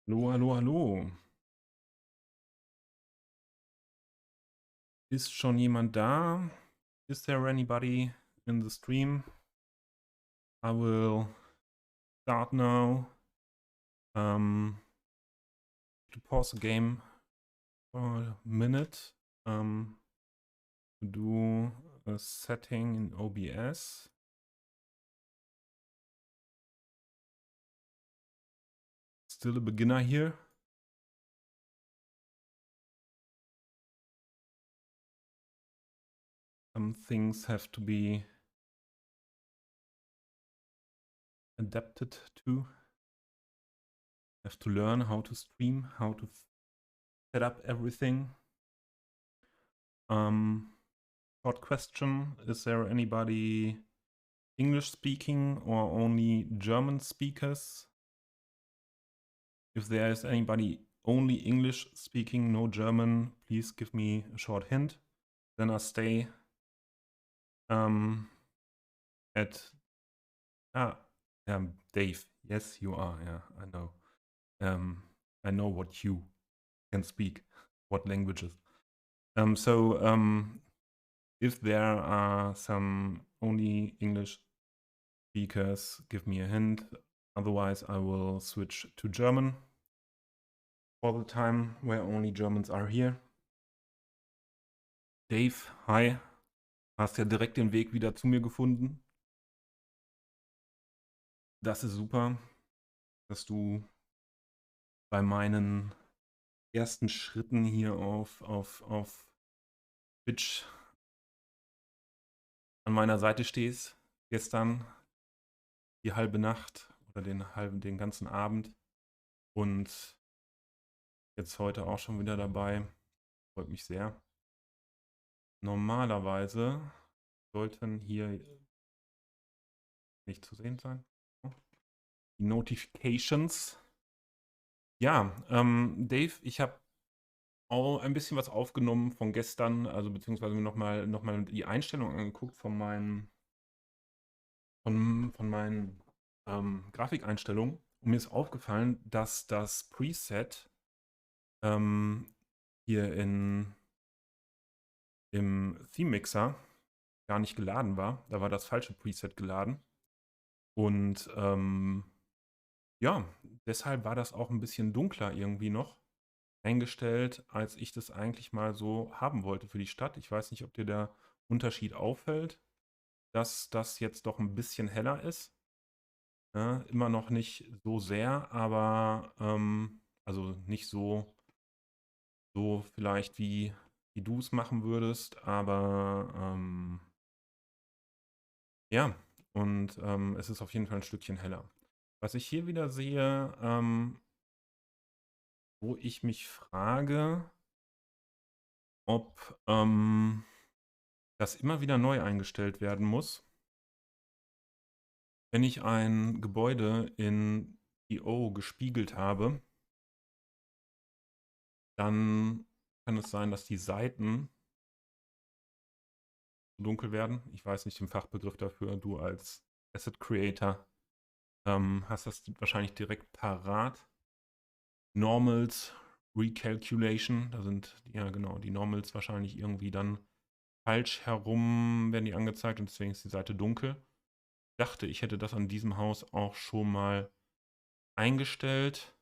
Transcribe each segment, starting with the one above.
Hallo, hallo, hallo. Ist schon jemand da? Is there anybody in the stream? I will start now. To pause the game for a minute. To do a setting in OBS. Still a beginner here. Some things have to be adapted to. Have to learn how to stream, how to set up everything. Short question, is there anybody English speaking or only German speakers? If there is anybody only English speaking, no German, please give me a short hint. Then I stay at Dave. Yes, you are. Yeah, I know. I know what you can speak, what languages. If there are some only English speakers, give me a hint. Otherwise, I will switch to German for the time where only Germans are here. Dave, hi. Hast ja direkt den Weg wieder zu mir gefunden. Das ist super, dass du bei meinen ersten Schritten hier auf Twitch an meiner Seite stehst. Gestern die halbe Nacht oder den ganzen Abend und jetzt heute auch schon wieder dabei. Freut mich sehr. Normalerweise sollten hier nicht zu sehen sein. Die Notifications. Ja, Dave, ich habe auch ein bisschen was aufgenommen von gestern, also beziehungsweise mir noch mal die Einstellung angeguckt von meinen Grafikeinstellungen. Und mir ist aufgefallen, dass das Preset hier im Theme Mixer gar nicht geladen war. Da war das falsche Preset geladen. Und ja, deshalb war das auch ein bisschen dunkler irgendwie noch eingestellt, als ich das eigentlich mal so haben wollte für die Stadt. Ich weiß nicht, ob dir der Unterschied auffällt, dass das jetzt doch ein bisschen heller ist. Ja, immer noch nicht so sehr, aber also nicht so vielleicht wie du es machen würdest, aber ja, und es ist auf jeden Fall ein Stückchen heller. Was ich hier wieder sehe, wo ich mich frage, ob das immer wieder neu eingestellt werden muss. Wenn ich ein Gebäude in GER gespiegelt habe, dann kann es sein, dass die Seiten dunkel werden. Ich weiß nicht den Fachbegriff dafür. Du als Asset Creator hast das wahrscheinlich direkt parat. Normals, Recalculation, da sind ja genau die Normals wahrscheinlich irgendwie dann falsch herum, werden die angezeigt und deswegen ist die Seite dunkel. Ich dachte, ich hätte das an diesem Haus auch schon mal eingestellt.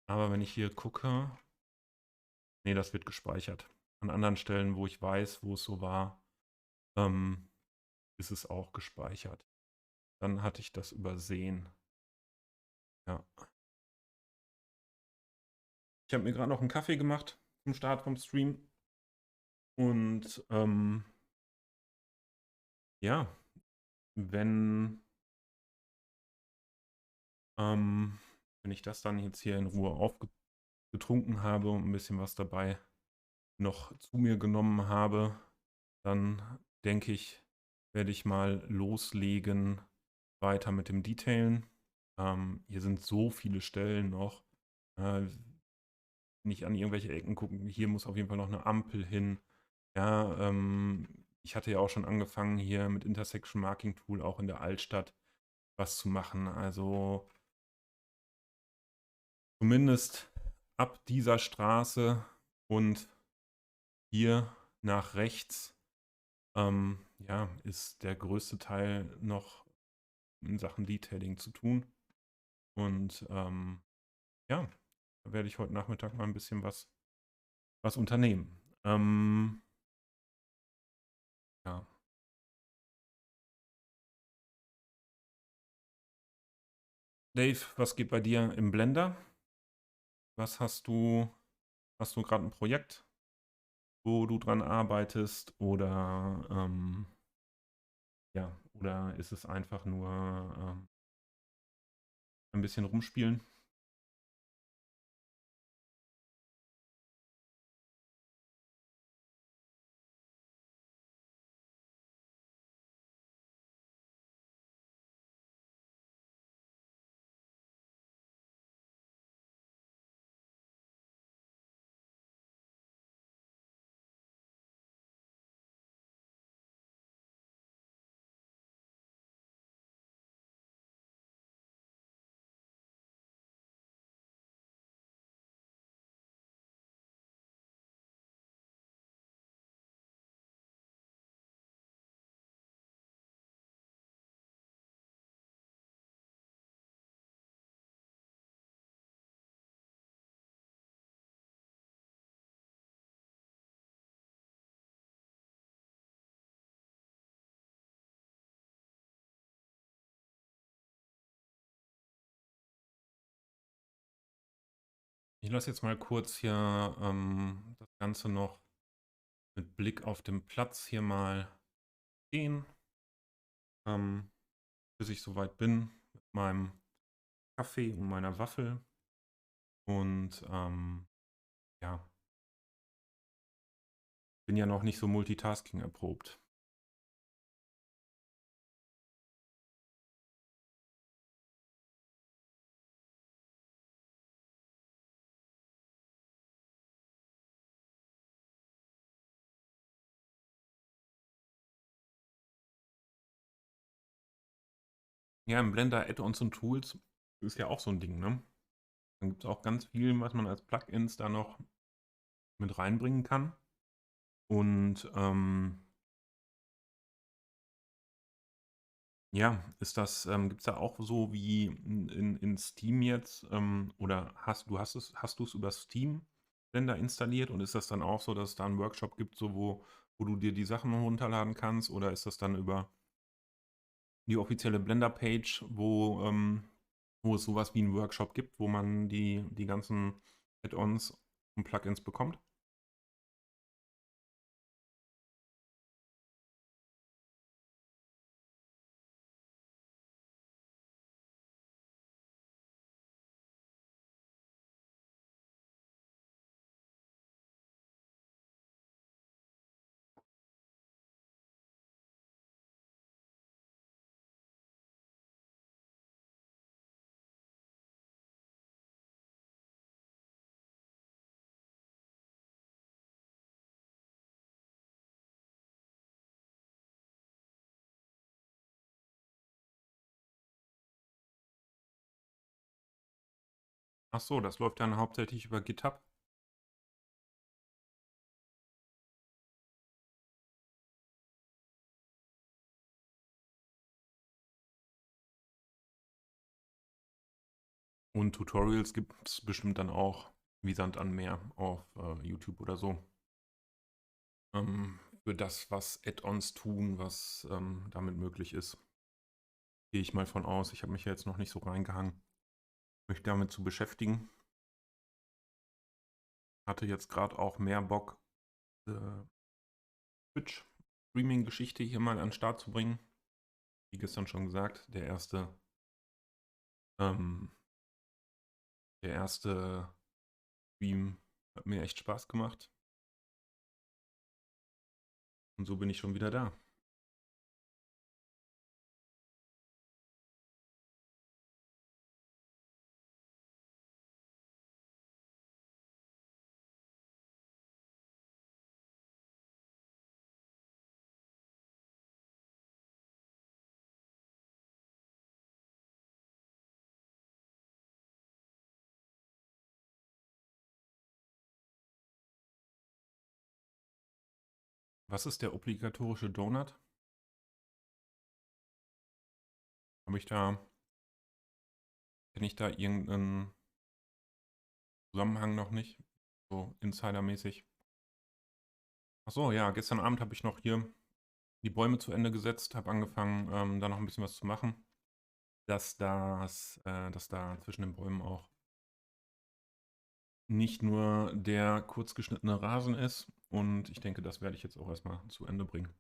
Aber wenn ich hier gucke, nee, das wird gespeichert. An anderen Stellen, wo ich weiß, wo es so war, ist es auch gespeichert. Dann hatte ich das übersehen. Ja. Ich habe mir gerade noch einen Kaffee gemacht zum Start vom Stream. Und ja, wenn, wenn ich das dann jetzt hier in Ruhe aufgetrunken habe und ein bisschen was dabei noch zu mir genommen habe, dann denke ich, werde ich mal loslegen weiter mit dem Detailen. Hier sind so viele Stellen noch. Nicht an irgendwelche Ecken gucken. Hier muss auf jeden Fall noch eine Ampel hin. Ja, ich hatte ja auch schon angefangen, hier mit Intersection Marking Tool auch in der Altstadt was zu machen. Also zumindest ab dieser Straße und hier nach rechts, ja, ist der größte Teil noch in Sachen Detailing zu tun. Und ja, da werde ich heute Nachmittag mal ein bisschen was unternehmen. Ja. Dave, was geht bei dir im Blender? Was hast du gerade ein Projekt, wo du dran arbeitest oder ja, oder ist es einfach nur ein bisschen rumspielen? Ich lasse jetzt mal kurz hier das Ganze noch mit Blick auf den Platz hier mal stehen, ähm, bis ich soweit bin mit meinem Kaffee und meiner Waffel. Und ja, bin ja noch nicht so Multitasking erprobt. Ja, im Blender Add-ons und Tools ist ja auch so ein Ding, ne? Dann gibt es auch ganz viel, was man als Plugins da noch mit reinbringen kann. Und ja, gibt es da auch so wie in Steam jetzt, oder hast du es über Steam Blender installiert und ist das dann auch so, dass es da einen Workshop gibt, so wo du dir die Sachen runterladen kannst, oder ist das dann über die offizielle Blender-Page, wo es sowas wie einen Workshop gibt, wo man die ganzen Add-ons und Plugins bekommt? Ach so, das läuft dann hauptsächlich über GitHub. Und Tutorials gibt es bestimmt dann auch wie Sand an Meer auf YouTube oder so. Für das, was Add-ons tun, was damit möglich ist. Gehe ich mal von aus. Ich habe mich ja jetzt noch nicht so reingehangen, mich damit zu beschäftigen. Hatte jetzt gerade auch mehr Bock, äh, Twitch-Streaming-Geschichte hier mal an den Start zu bringen. Wie gestern schon gesagt, ähm, der erste Stream hat mir echt Spaß gemacht. Und so bin ich schon wieder da. Was ist der obligatorische Donut? Habe ich da, kenne ich da irgendeinen Zusammenhang noch nicht? So insidermäßig. Ach so, ja, gestern Abend habe ich noch hier die Bäume zu Ende gesetzt, habe angefangen, da noch ein bisschen was zu machen, dass da zwischen den Bäumen auch nicht nur der kurz geschnittene Rasen ist. Und ich denke, das werde ich jetzt auch erstmal zu Ende bringen.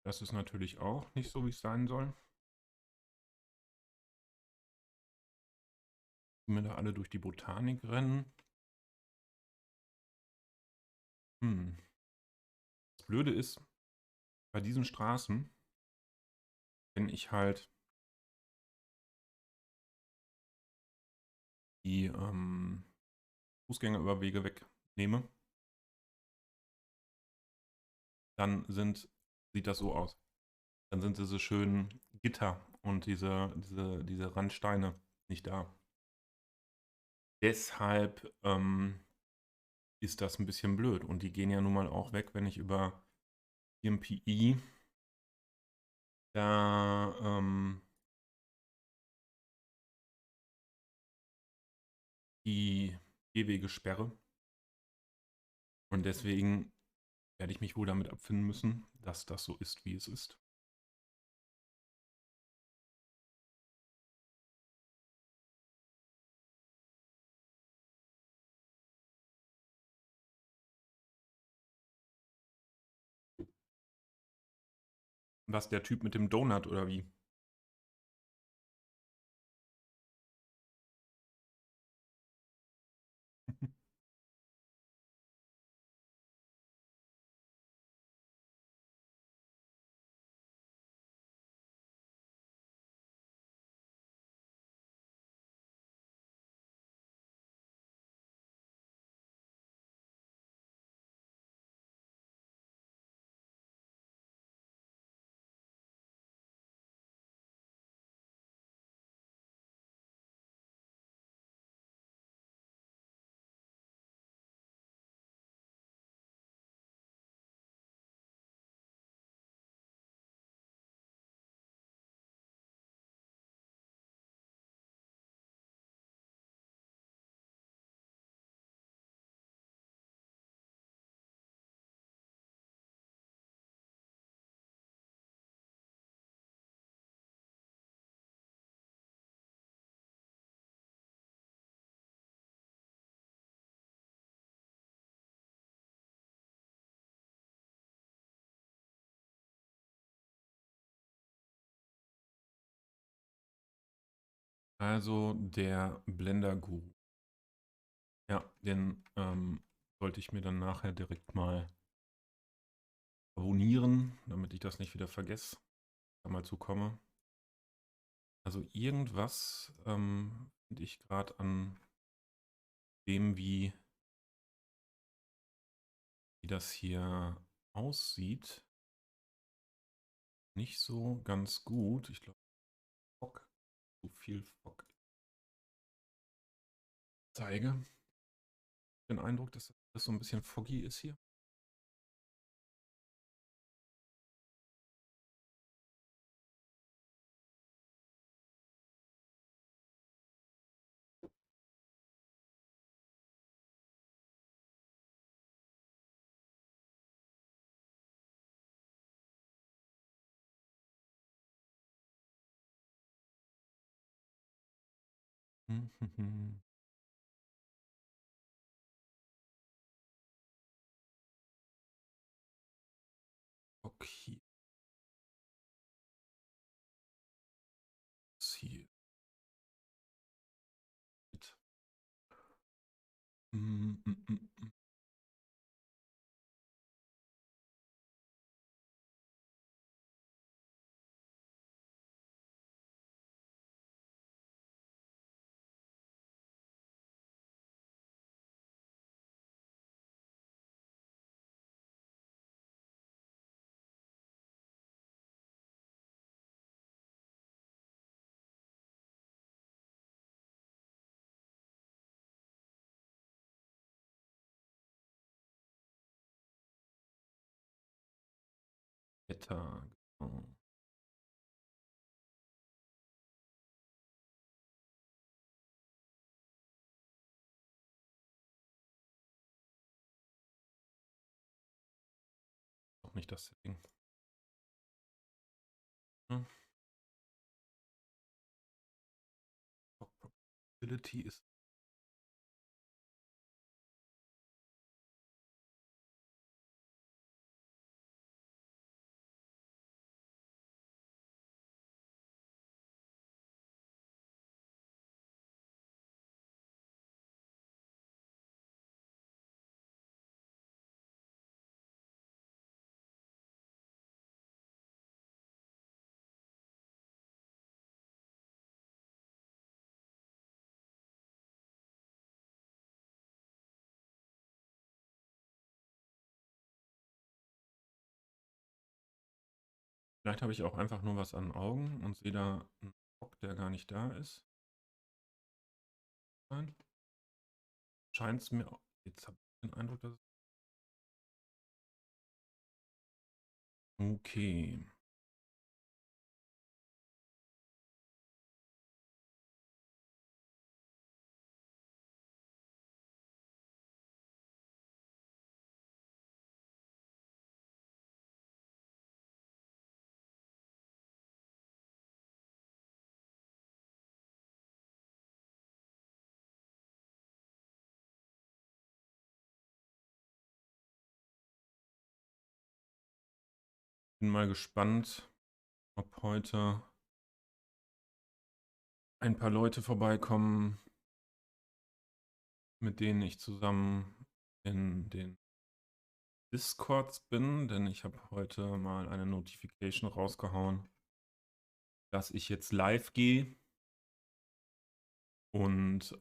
Das ist natürlich auch nicht so, wie es sein soll. Die mir da alle durch die Botanik rennen. Hm. Das Blöde ist, bei diesen Straßen, wenn ich halt die Fußgängerüberwege wegnehme, dann sieht das so aus. Dann sind diese schönen Gitter und diese Randsteine nicht da. Deshalb ist das ein bisschen blöd. Und die gehen ja nun mal auch weg, wenn ich über EMPI da die Gehwege sperre. Und deswegen werde ich mich wohl damit abfinden müssen, dass das so ist, wie es ist. Was, der Typ mit dem Donut oder wie? Also der Blender-Guru. Ja, den sollte ich mir dann nachher direkt mal abonnieren, damit ich das nicht wieder vergesse, da mal zu komme. Also irgendwas finde ich gerade an dem, wie das hier aussieht, nicht so ganz gut. Ich glaube, Fock, zu viel Fock zeige. Den Eindruck, dass das so ein bisschen foggy ist hier. Mm, mm, mm, mm. Beta, genau. Auch nicht das Setting. Ja. Probability ist. Vielleicht habe ich auch einfach nur was an Augen und sehe da einen Bock, der gar nicht da ist. Nein. Scheint es mir auch. Jetzt habe ich den Eindruck, dass. Okay. Bin mal gespannt, ob heute ein paar Leute vorbeikommen, mit denen ich zusammen in den Discords bin, denn ich habe heute mal eine Notification rausgehauen, dass ich jetzt live gehe und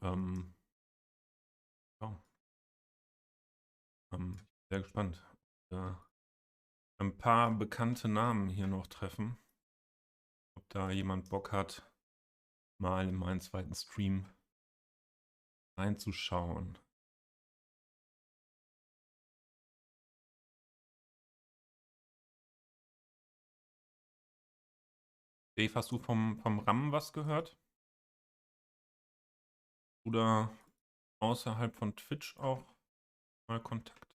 ja, sehr gespannt. Ein paar bekannte Namen hier noch treffen, ob da jemand Bock hat, mal in meinen zweiten Stream reinzuschauen. Dave, hast du vom RAM was gehört? Oder außerhalb von Twitch auch mal Kontakt?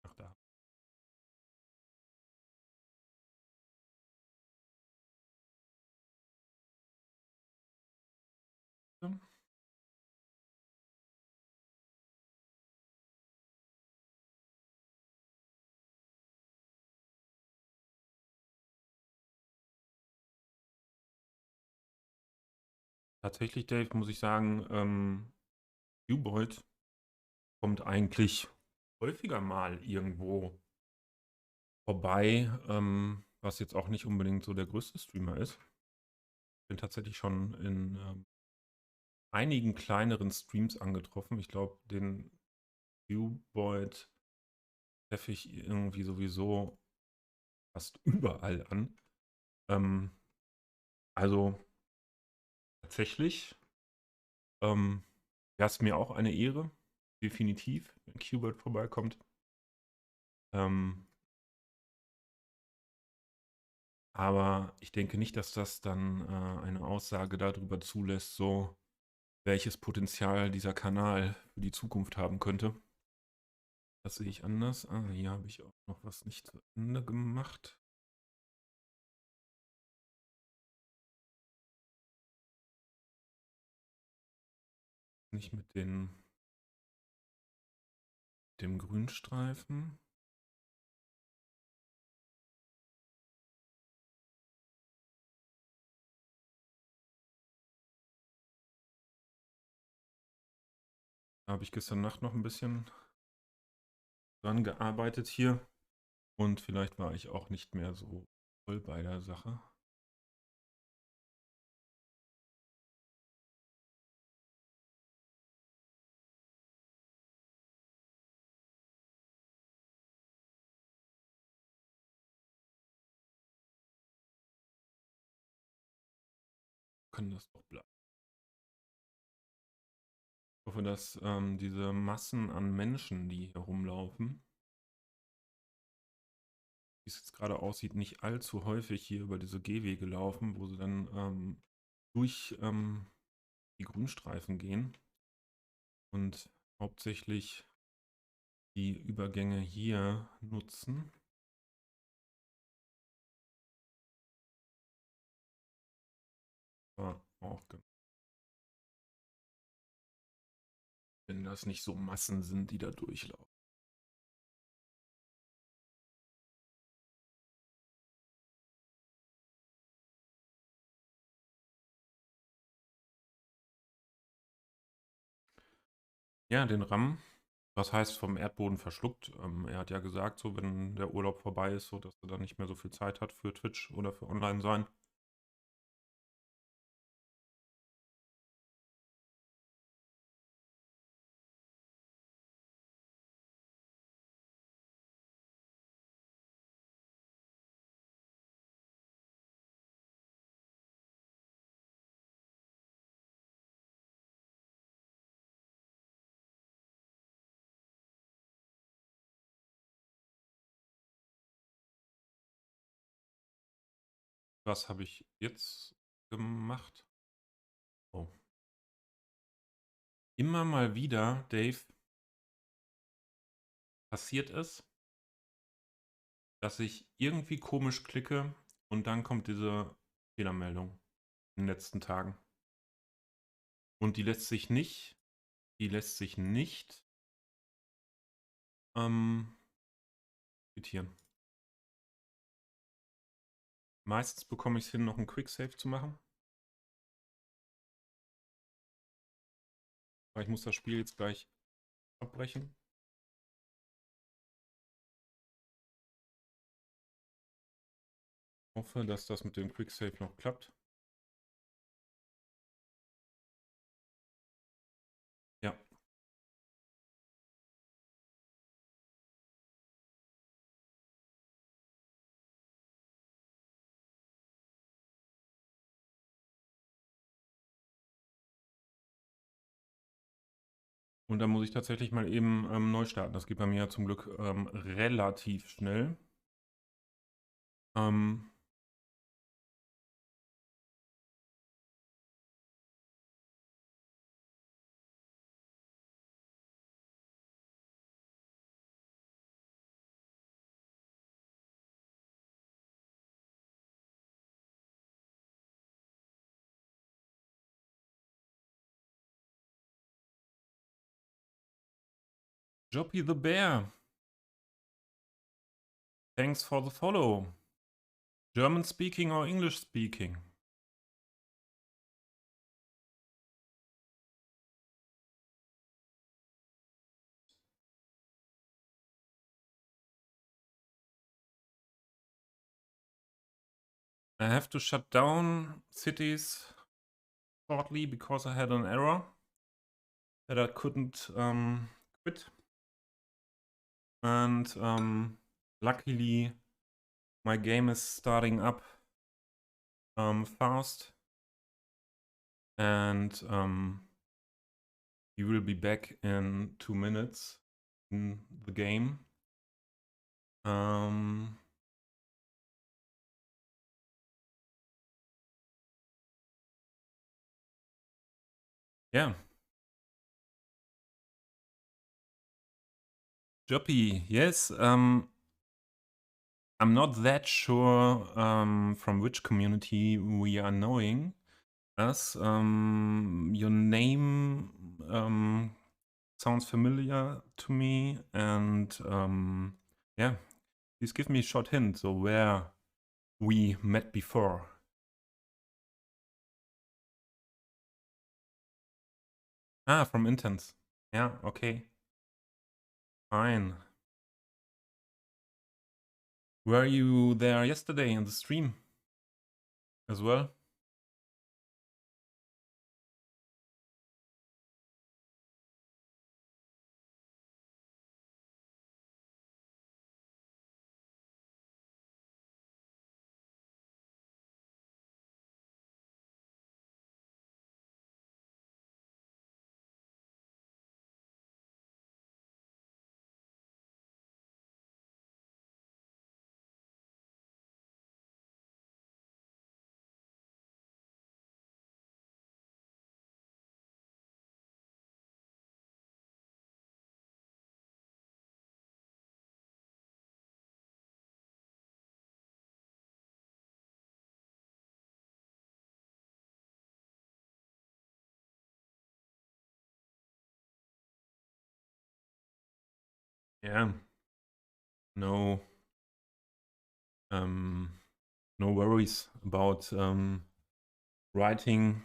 Ach, da. Tatsächlich, Dave, muss ich sagen, Uboyd kommt eigentlich häufiger mal irgendwo vorbei, was jetzt auch nicht unbedingt so der größte Streamer ist. Bin tatsächlich schon in einigen kleineren Streams angetroffen. Ich glaube, den Uboyd treffe ich irgendwie sowieso fast überall an. Also tatsächlich wäre es mir auch eine Ehre, definitiv, wenn Qbert vorbeikommt. Aber ich denke nicht, dass das dann eine Aussage darüber zulässt, so welches Potenzial dieser Kanal für die Zukunft haben könnte. Das sehe ich anders. Ah, hier habe ich auch noch was nicht zu Ende gemacht. nicht mit dem Grünstreifen. Da habe ich gestern Nacht noch ein bisschen dran gearbeitet hier. Und vielleicht war ich auch nicht mehr so voll bei der Sache. Kann das doch bleiben. Ich hoffe, dass diese Massen an Menschen, die hier rumlaufen, wie es jetzt gerade aussieht, nicht allzu häufig hier über diese Gehwege laufen, wo sie dann durch die Grünstreifen gehen und hauptsächlich die Übergänge hier nutzen. War auch ganz, wenn das nicht so Massen sind, die da durchlaufen. Ja, den RAM, was heißt vom Erdboden verschluckt. Er hat ja gesagt, so wenn der Urlaub vorbei ist, so dass er dann nicht mehr so viel Zeit hat für Twitch oder für Online-Sein. Was habe ich jetzt gemacht? Oh. Immer mal wieder, Dave, passiert es, dass ich irgendwie komisch klicke und dann kommt diese Fehlermeldung in den letzten Tagen. Und die lässt sich nicht quittieren. Meistens bekomme ich es hin, noch einen Quicksave zu machen. Aber ich muss das Spiel jetzt gleich abbrechen. Hoffe, dass das mit dem Quicksave noch klappt. Ja. Und dann muss ich tatsächlich mal eben neu starten. Das geht bei mir ja zum Glück relativ schnell. Ähm, Joppy the Bear. Thanks for the follow. German speaking or English speaking? I have to shut down cities shortly because I had an error that I couldn't quit. And luckily my game is starting up fast. And you will be back in 2 minutes in the game. Yeah. Joppy, yes. I'm not that sure from which community we are knowing. Us. Your name sounds familiar to me, and yeah, please give me a short hint. So where we met before. Ah, from Intense. Yeah, okay. Fine. Were you there yesterday in the stream as well? Yeah. No. Um, no worries about writing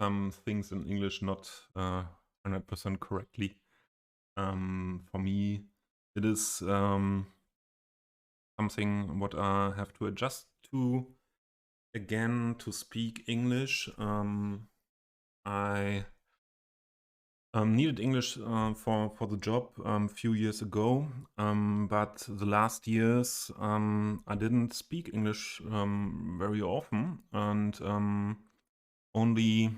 some things in English not 100% correctly. For me, it is something what I have to adjust to again to speak English. I needed English for the job a few years ago, but the last years I didn't speak English very often, and only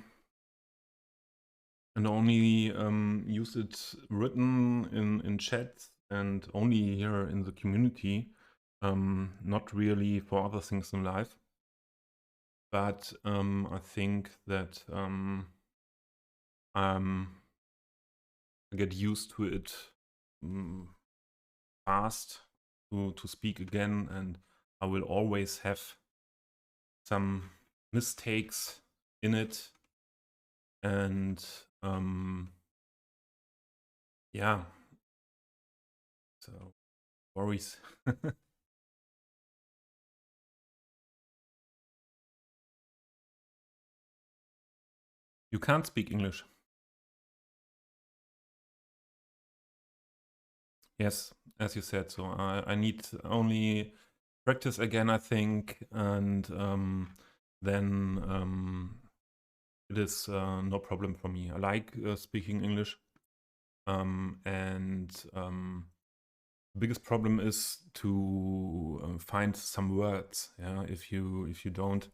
used it written in chat and only here in the community, not really for other things in life. But I think that I get used to it fast to speak again, and I will always have some mistakes in it, and yeah, so worries. You can't speak English. Yes, as you said, so I need only practice again, I think, and then it is no problem for me. I like speaking English, and the biggest problem is to find some words. Yeah, if you don't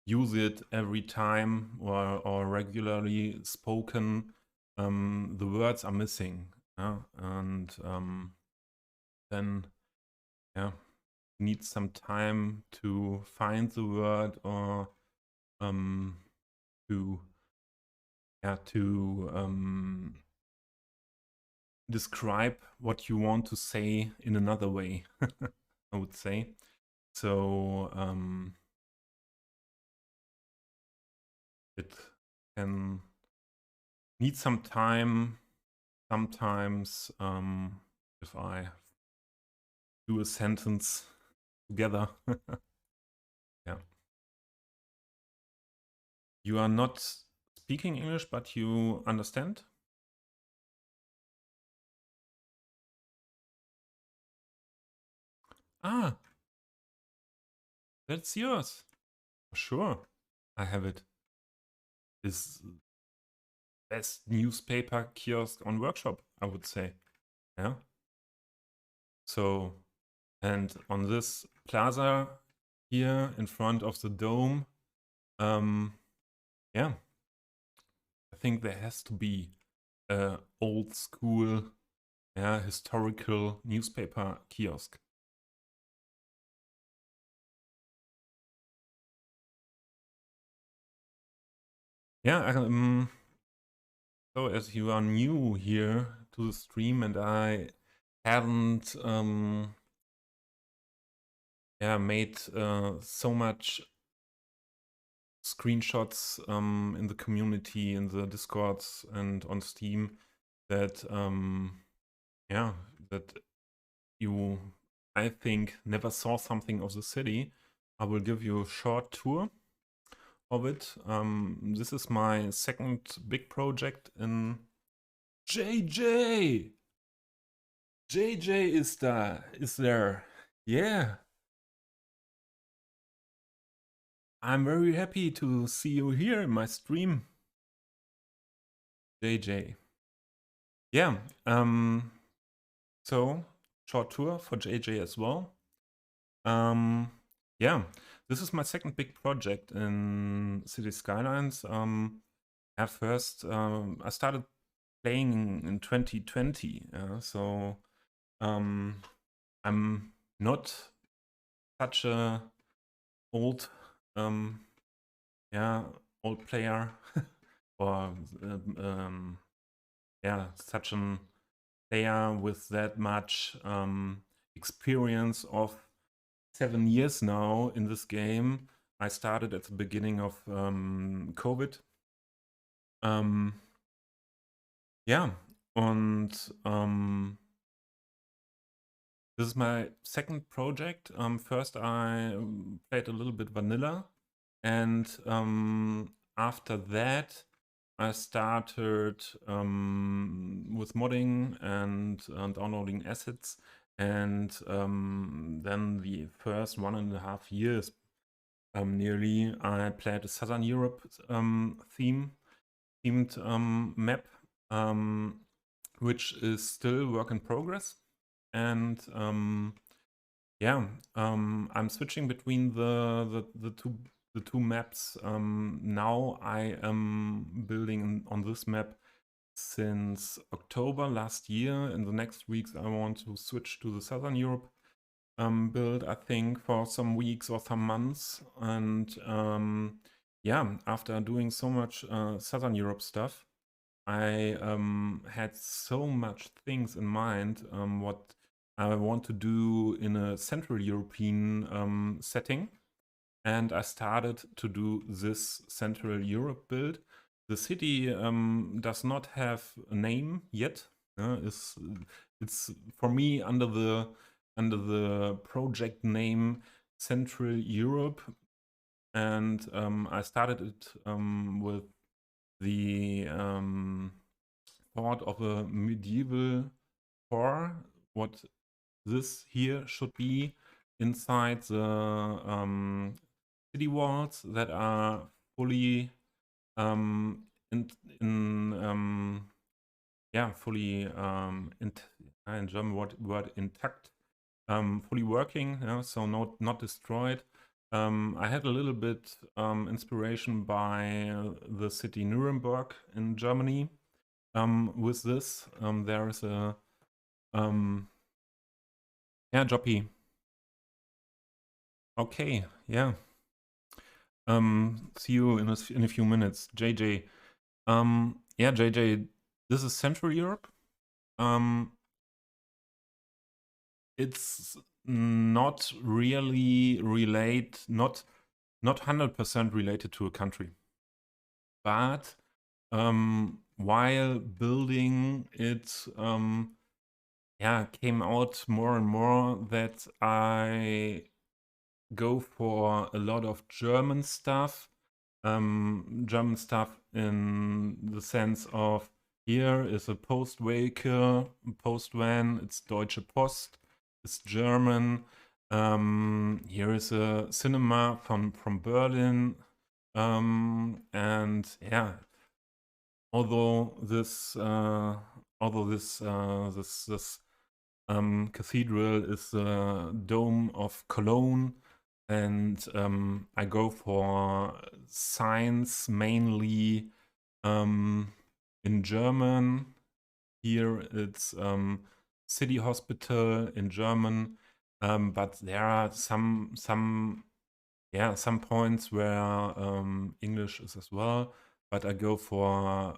use it every time or regularly spoken, the words are missing. Yeah? And then yeah, need some time to find the word or to describe what you want to say in another way. I would say so. It can need some time sometimes if I do a sentence together. Yeah. You are not speaking English, but you understand? Ah, that's yours. Sure, I have it. It's best newspaper kiosk on workshop, I would say. Yeah. So, and on this plaza here in front of the dome, yeah, I think there has to be a old school, yeah, historical newspaper kiosk. Yeah, so as you are new here to the stream and I haven't yeah, made so much screenshots in the community, in the Discords and on Steam that yeah, that you, I think, never saw something of the city. I will give you a short tour of it. This is my second big project in JJ. JJ is there. Yeah. I'm very happy to see you here in my stream. JJ. Yeah. So short tour for JJ as well. Yeah, this is my second big project in City Skylines. At first, I started playing in 2020, so I'm not such a old, yeah, old player or yeah, such a player with that much experience of 7 years now in this game. I started at the beginning of COVID. Ja, und this is my second project. First I played a little bit vanilla, and after that I started with modding and downloading assets, and then the first 1.5 years nearly I played a Southern Europe themed map, which is still work in progress. And yeah, I'm switching between the two maps. Now I am building on this map since October last year. In the next weeks, I want to switch to the Southern Europe build, I think, for some weeks or some months. And yeah, after doing so much Southern Europe stuff, I had so much things in mind what I want to do in a Central European setting. And I started to do this Central Europe build. The city does not have a name yet. It's for me under the project name Central Europe, and I started it with the thought of a medieval core, what this here should be inside the city walls that are fully fully in German word intact, fully working, so not destroyed. I had a little bit inspiration by the city Nuremberg in Germany. With this, there is a yeah, Joppy. Okay, yeah. See you in a few minutes, JJ. Yeah, JJ, this is Central Europe. It's not really not 100% related to a country, but while building it, yeah, came out more and more that I go for a lot of German stuff. German stuff in the sense of here is a post vehicle, post van, it's Deutsche Post, it's German. Here is a cinema from Berlin, and yeah, although this cathedral is the Dome of Cologne, and I go for signs mainly in German. Here it's City Hospital in German, but there are some points where English is as well. But I go for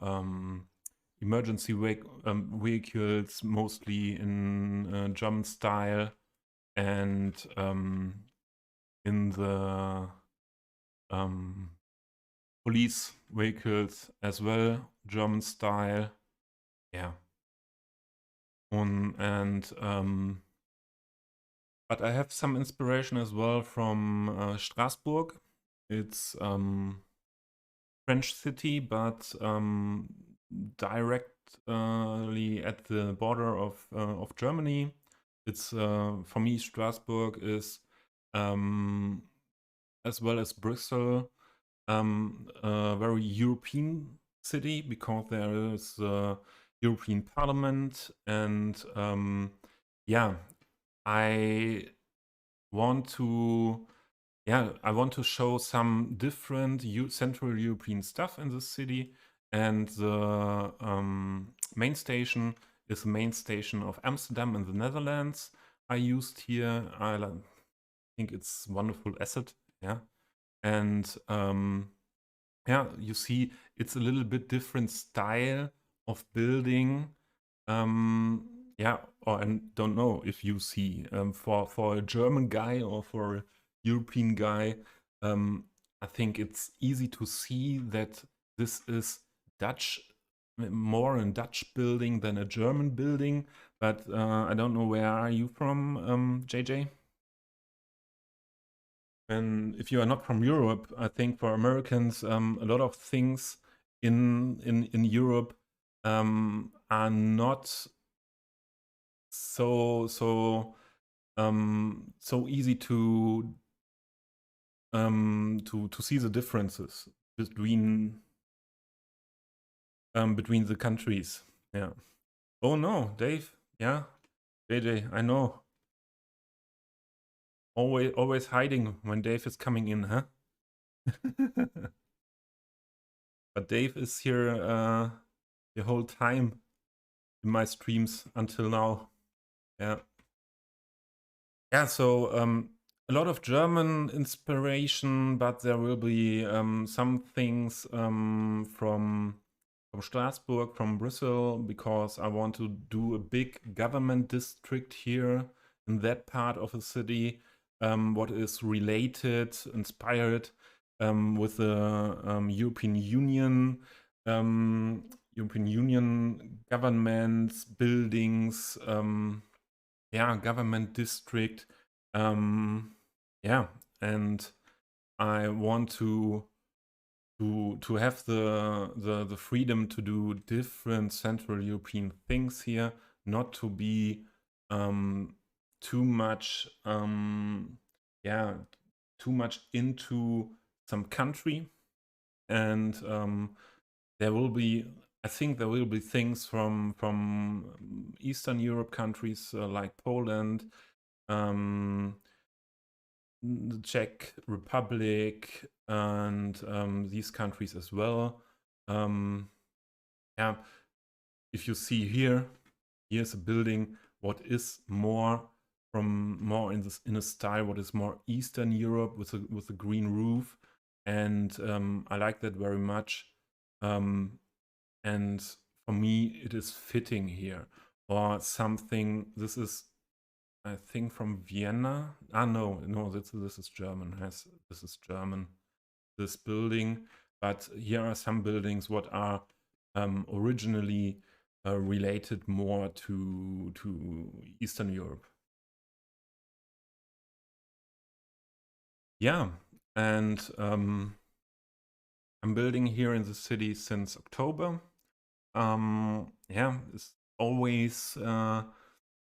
emergency vehicles, mostly in German style, and in the police vehicles as well, German style. Yeah. But I have some inspiration as well from Strasbourg. It's French city, but directly at the border of Germany. It's for me, Strasbourg is as well as Bristol a very European city because there is European Parliament, and yeah, I want to I want to show some different Central European stuff in this city, and the main station is the main station of Amsterdam in the Netherlands. I used here. I think it's a wonderful asset. Yeah, and yeah, you see, it's a little bit different style of building. Yeah, or I don't know if you see for a German guy or for a European guy, I think it's easy to see that this is Dutch, more a Dutch building than a German building. But I don't know, where are you from, JJ? And if you are not from Europe, I think for Americans, a lot of things in Europe are not so easy to see the differences between the countries. Yeah. Oh no, Dave. Yeah, JJ. I know. Always hiding when Dave is coming in, huh? But Dave is here the whole time in my streams until now. Yeah. Yeah, so a lot of German inspiration, but there will be some things from Strasbourg, from Bristol, because I want to do a big government district here in that part of the city, what is related, inspired with the European Union governments, buildings, yeah, government district. Yeah, and I want to have the freedom to do different Central European things here, not to be too much yeah, too much into some country. And there will be, I think there will be things from Eastern Europe countries like Poland, the Czech Republic, and these countries as well. Yeah, if you see here, here's a building what is more in a style what is more Eastern Europe with a green roof, and I like that very much. And for me, it is fitting here, or something. This is, I think, from Vienna. No, this is German. Yes, this is German. This building, but here are some buildings what are originally related more to Eastern Europe. Yeah, and I'm building here in the city since October. Yeah, it's always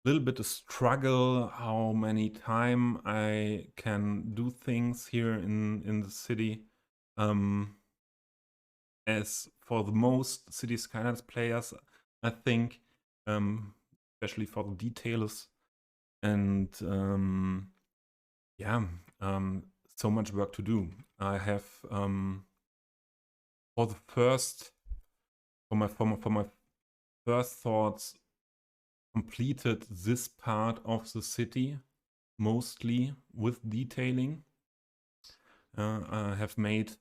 little bit a struggle how many time I can do things here in the city. As for the most City Skylines players, I think, especially for the detailers, and yeah, so much work to do. I have for my first thoughts, completed this part of the city mostly with detailing. I have made,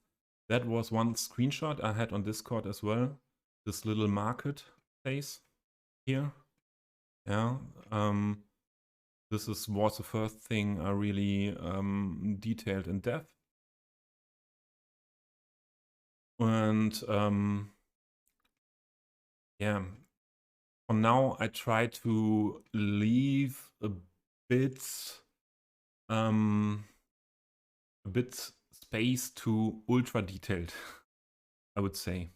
that was one screenshot I had on Discord as well, this little market place here. Yeah, this was the first thing I really detailed in depth. And yeah, for now I try to leave bit um, a bit space to ultra detailed, I would say.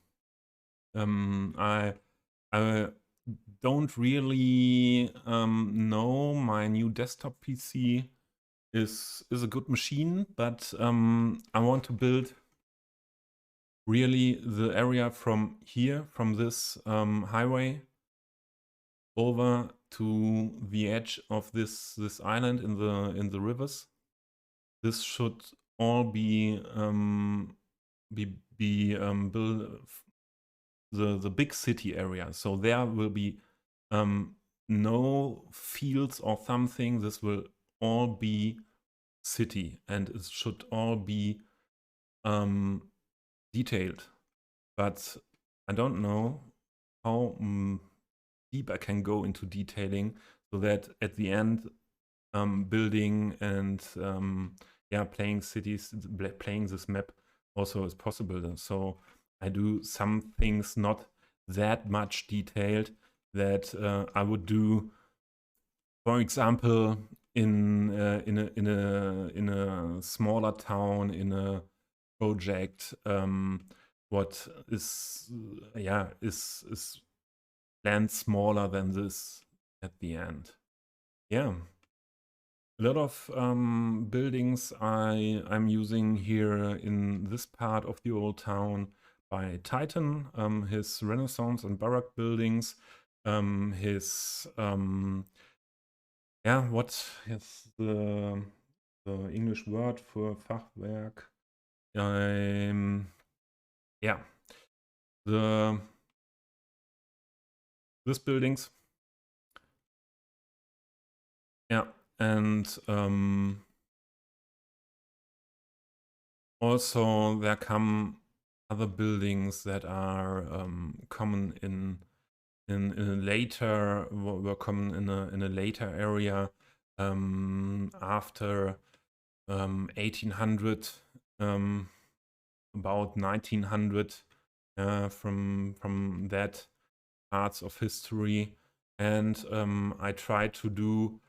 I don't really know. My new desktop PC is a good machine, but I want to build really the area from here, from this highway, over to the edge of this island in the rivers. This should all be built the big city area. So there will be no fields or something. This will all be city, and it should all be detailed. But I don't know how deep I can go into detailing so that at the end building and yeah, playing cities, playing this map also is possible. So I do some things not that much detailed that I would do, for example, in a smaller town, in a project, what is yeah is planned smaller than this at the end. Yeah. A lot of buildings I'm using here in this part of the old town by Titan, his Renaissance and Baroque buildings, his yeah, what is the English word for Fachwerk? Yeah, the this buildings, yeah, and also there come other buildings that are common in a later were common in a later area after 1800, about 1900, from that parts of history, and I try to do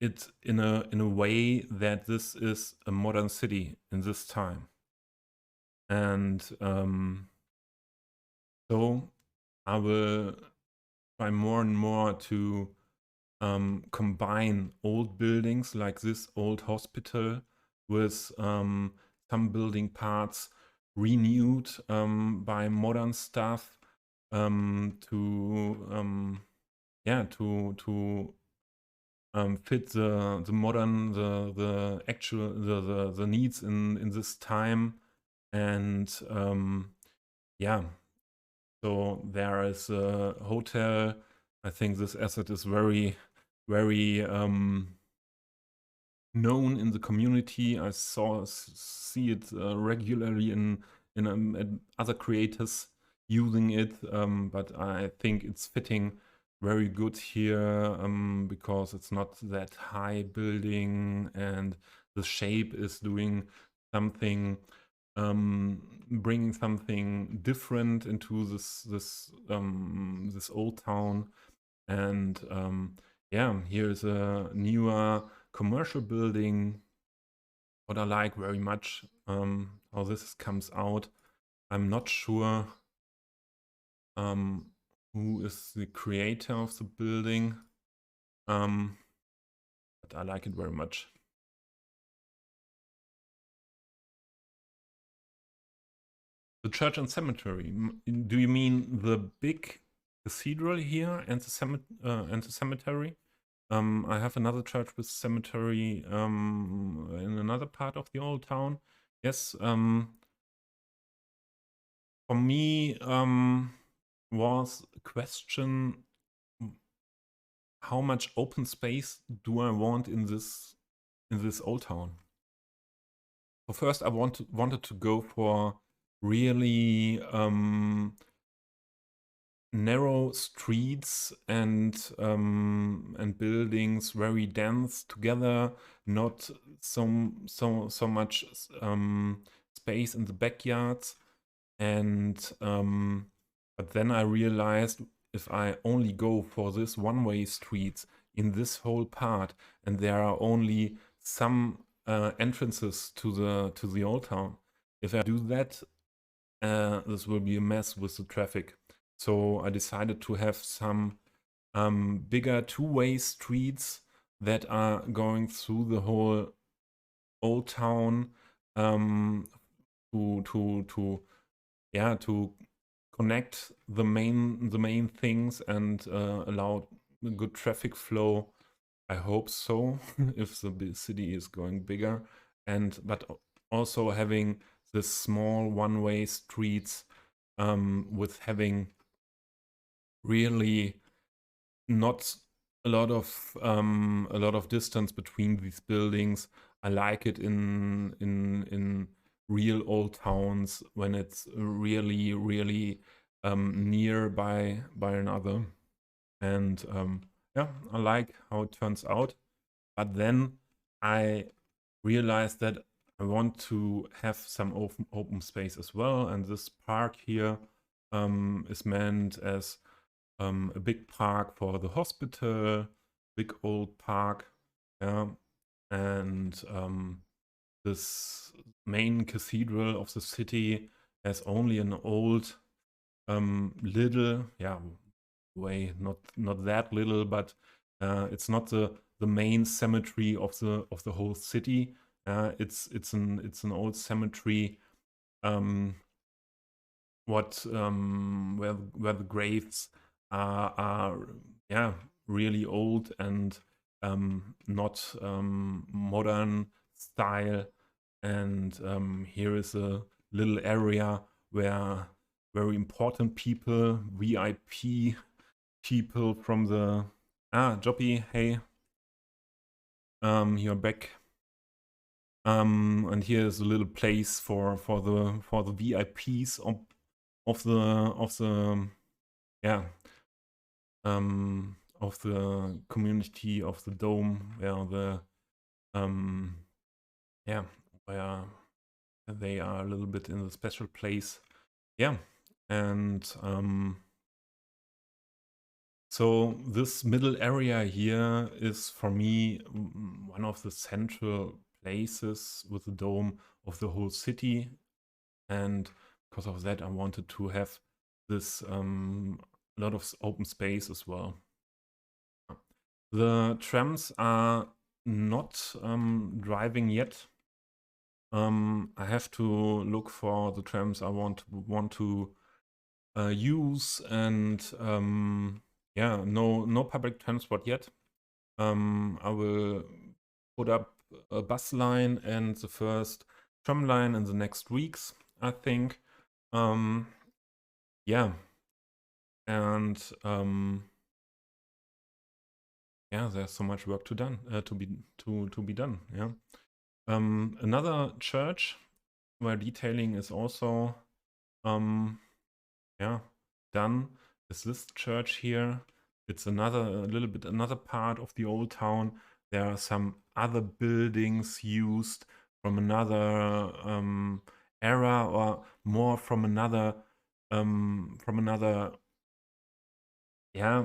it in a way that this is a modern city in this time, and so I will try more and more to combine old buildings like this old hospital with some building parts renewed by modern stuff, to yeah, to fit the modern, the actual, the needs in this time. And yeah, so there is a hotel. I think this asset is very known in the community. I see it regularly in other creators using it, but I think it's fitting very good here, because it's not that high building and the shape is doing something, bringing something different into this old town. And yeah, here's a newer commercial building. What I like very much, how this comes out. I'm not sure who is the creator of the building, but I like it very much. The church and cemetery. Do you mean the big cathedral here and the cemetery? I have another church with cemetery in another part of the old town. Yes. For me, was a question: how much open space do I want in this old town? So first, I wanted to go for really narrow streets and buildings very dense together, not so much space in the backyards. And but then I realized if I only go for this one-way streets in this whole part, and there are only some entrances to the old town, if I do that, this will be a mess with the traffic. So I decided to have some bigger two-way streets that are going through the whole old town, to connect the main things and allow a good traffic flow. I hope so, if the city is going bigger, but also having the small one-way streets with having really not a lot of distance between these buildings. I like it in real old towns when it's really near by another. And yeah, I like how it turns out. But then I realized that I want to have some open space as well. And this park here is meant as a big park for the hospital, big old park, yeah. And this main cathedral of the city has only an old little, yeah, way, not that little, but it's not the main cemetery of the whole city. It's an old cemetery, where the graves are yeah, really old and not modern style. And here is a little area where very important people, VIP people from the Joppy, hey, you're back. And here's a little place for the VIPs of the yeah, of the community of the dome, where the yeah, where they are a little bit in the special place. Yeah. And so this middle area here is for me one of the central places with the dome of the whole city. And because of that, I wanted to have this lot of open space as well. The trams are not driving yet. I have to look for the trams I want to use, and yeah, no public transport yet. I will put up a bus line and the first tram line in the next weeks, I think. Yeah, and yeah, there's so much work to be done. Yeah. Another church where detailing is also yeah, done is this church here. It's another part of the old town. There are some other buildings used from another era, or more from another yeah,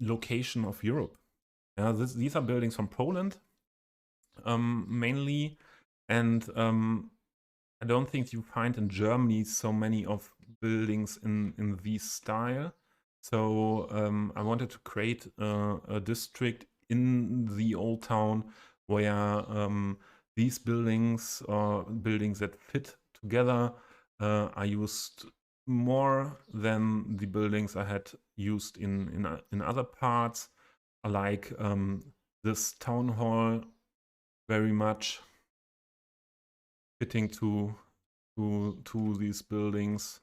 location of Europe. Yeah, these are buildings from Poland mainly, and I don't think you find in Germany so many of buildings in this style. So I wanted to create a district in the old town where these buildings, or buildings that fit together, are used more than the buildings I had used in other parts. I like this town hall very much, fitting to these buildings.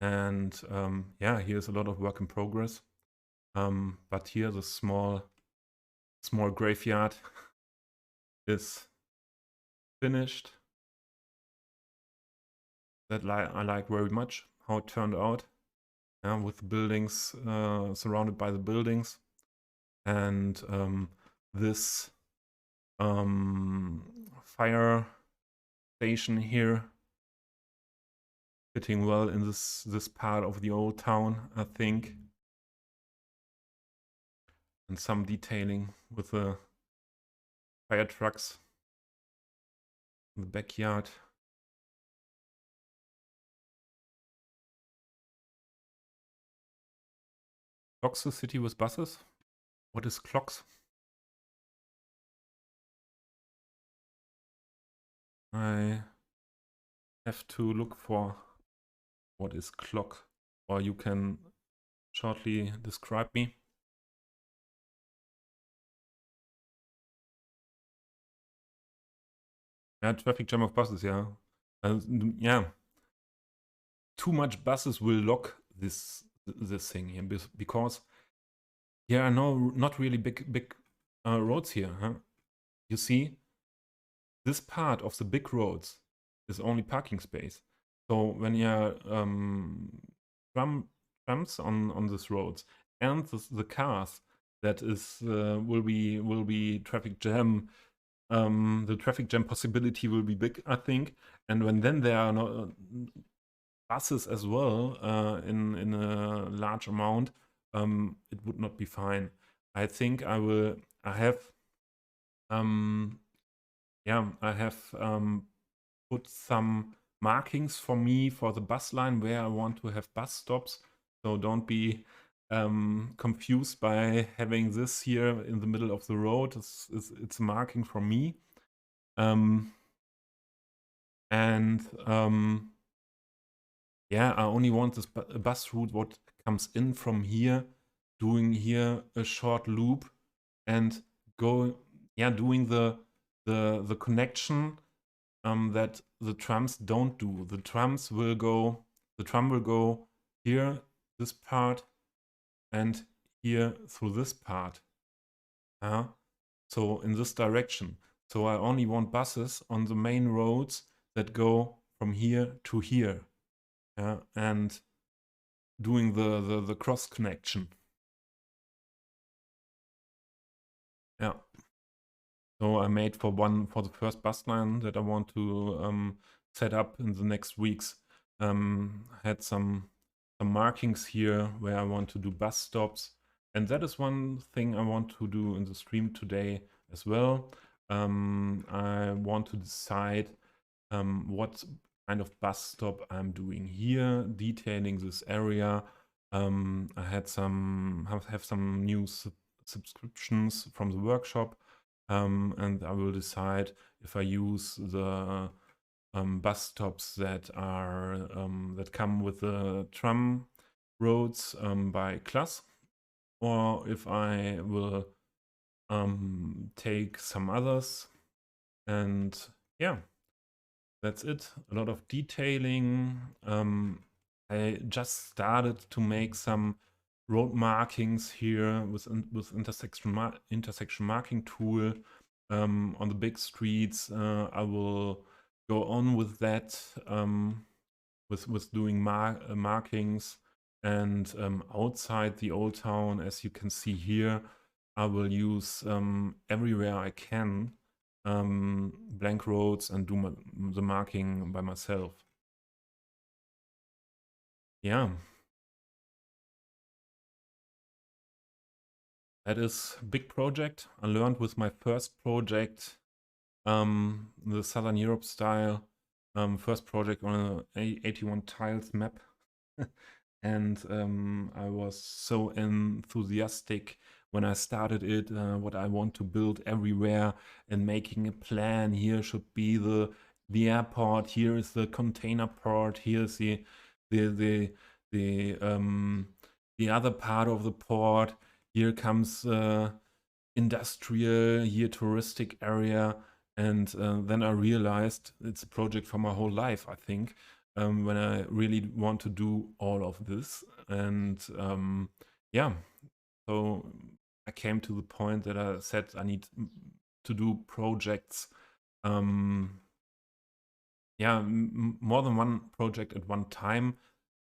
And yeah, here's a lot of work in progress. But here the small graveyard is finished. That I like very much how it turned out, with the buildings surrounded by the buildings. And this fire station here, fitting well in this part of the old town, I think. And some detailing with the fire trucks in the backyard. Clocks the city with buses? What is clocks? I have to look for what is clock, or you can shortly describe me. Yeah, traffic jam of buses, yeah. Yeah. Too much buses will lock this thing here because there are not really big roads here, huh? You see, this part of the big roads is only parking space. So when you are trams on these roads and the cars that is will be traffic jam, the traffic jam possibility will be big, I think. And when then there are no buses as well in a large amount, it would not be fine. I think I have put some markings for me for the bus line where I want to have bus stops. So don't be confused by having this here in the middle of the road. It's a marking for me. Yeah, I only want this bus route what comes in from here, doing here a short loop and doing the connection that the trams don't do. The tram will go here, this part, and here through this part. So in this direction. So I only want buses on the main roads that go from here to here. And doing the cross connection. Yeah. So I made for the first bus line that I want to set up in the next weeks. Had some markings here where I want to do bus stops, and that is one thing I want to do in the stream today as well. I want to decide what kind of bus stop I'm doing here, detailing this area. I have some new subscriptions from the workshop, and I will decide if I use the bus stops that are that come with the tram roads by class, or if I will take some others. And yeah, that's it. A lot of detailing. I just started to make some road markings here with intersection marking tool on the big streets. I will go on with that, with doing markings, and outside the old town, as you can see here, I will use everywhere I can blank roads and do the marking by myself. Yeah. That is a big project. I learned with my first project, the Southern Europe style, first project on a 81 tiles map. And I was so enthusiastic when I started it, what I want to build everywhere, and making a plan. Here should be the airport, here is the container port, here's the other part of the port, here comes industrial, here touristic area. And then I realized it's a project for my whole life, I think, when I really want to do all of this. And yeah, so I came to the point that I said I need to do projects, more than one project at one time.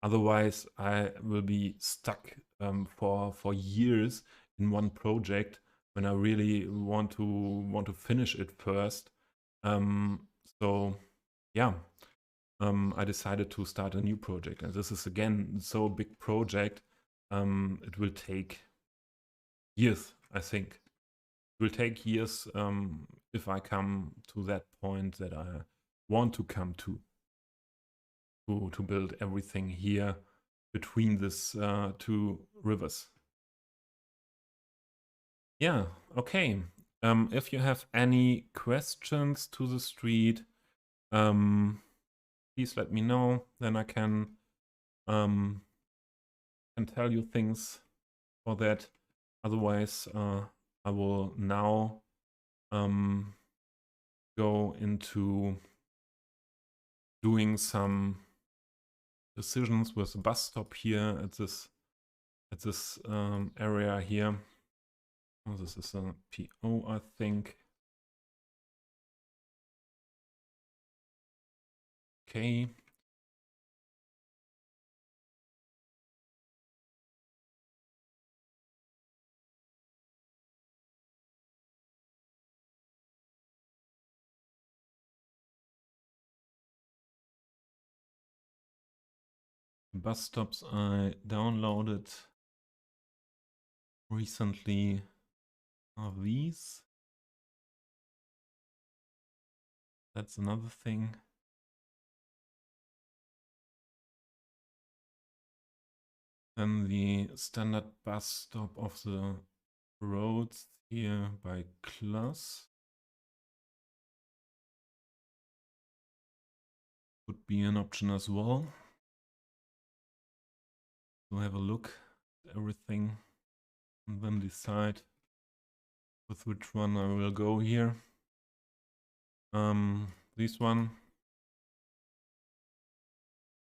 Otherwise, I will be stuck for years in one project when I really want to finish it first. So yeah, I decided to start a new project. And this is again so big project. It will take years, I think. It will take years if I come to that point that I want to come to build everything here between these two rivers. Yeah, okay. If you have any questions to the street, please let me know. Then I um, can tell you things for that. Otherwise, I will now go into doing some decisions with the bus stop here at this area here. Oh, this is a PO, I think. Okay. Bus stops I downloaded recently are these. That's another thing. Then the standard bus stop of the roads here by Kiosk would be an option as well. So have a look at everything and then decide with which one I will go here. This one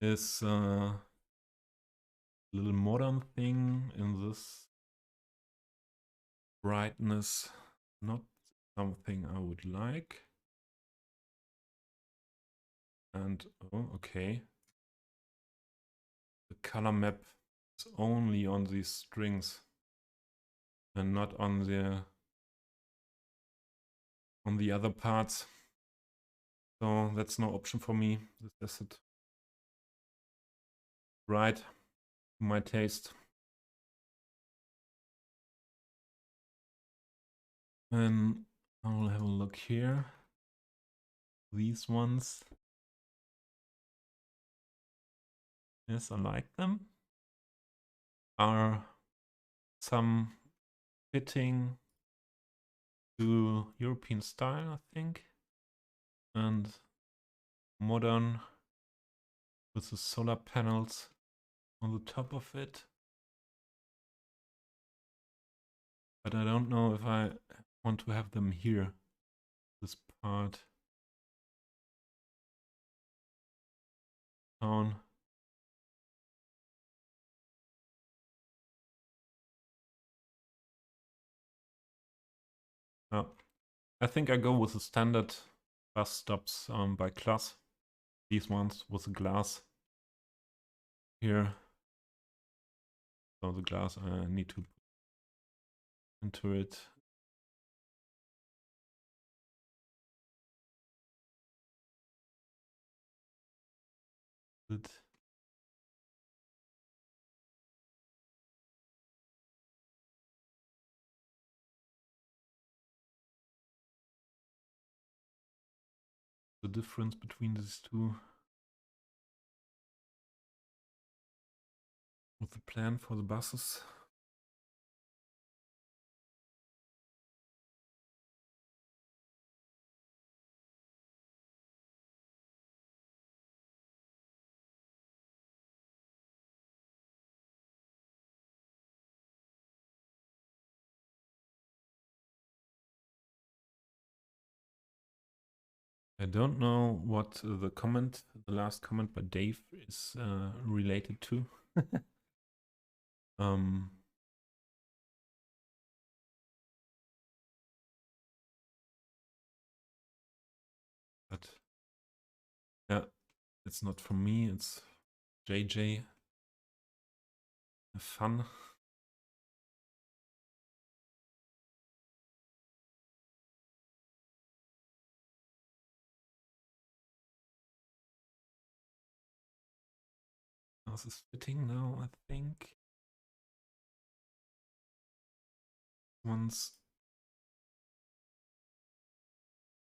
is a little modern thing in this brightness, not something I would like. And oh, okay. The color map is only on these strings and not on the other parts. So that's no option for me. This asset right to my taste. And I'll have a look here. These ones. Yes, I like them. Are some fitting to European style, I think. And modern with the solar panels on the top of it. But I don't know if I want to have them here. This part down. Oh, I think I go with the standard bus stops by class. These ones with the glass here. So the glass I need to put into it. Good. The difference between these two with the plan for the buses. I don't know what the last comment by Dave is related to. um, but yeah, it's not from me, it's JJ. Have fun. glass is fitting now, I think. Ones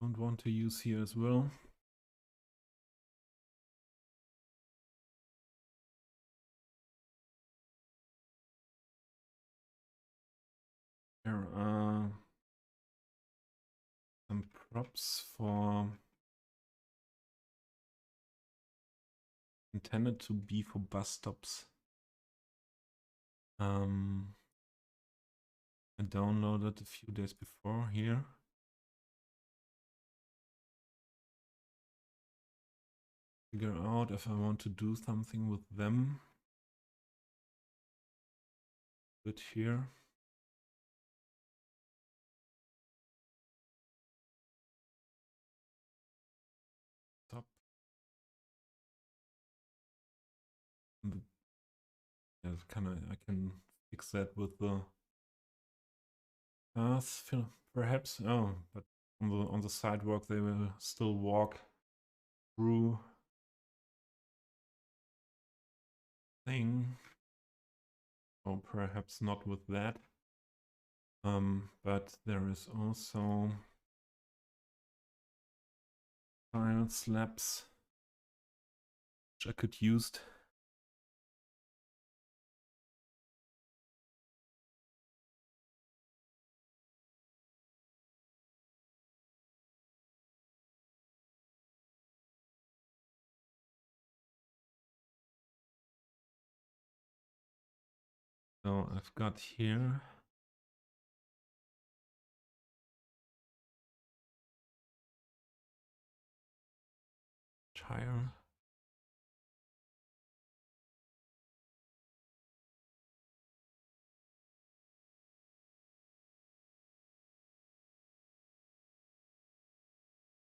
don't want to use here as well. There are some props for intended to be for bus stops. I downloaded a few days before here. Figure out if I want to do something with them. Put here. Stop. Yeah, I can fix that with the path, perhaps. Oh, but on the sidewalk they will still walk through thing. Or perhaps not with that. But there is also tile slabs which I could use. So I've got here tire.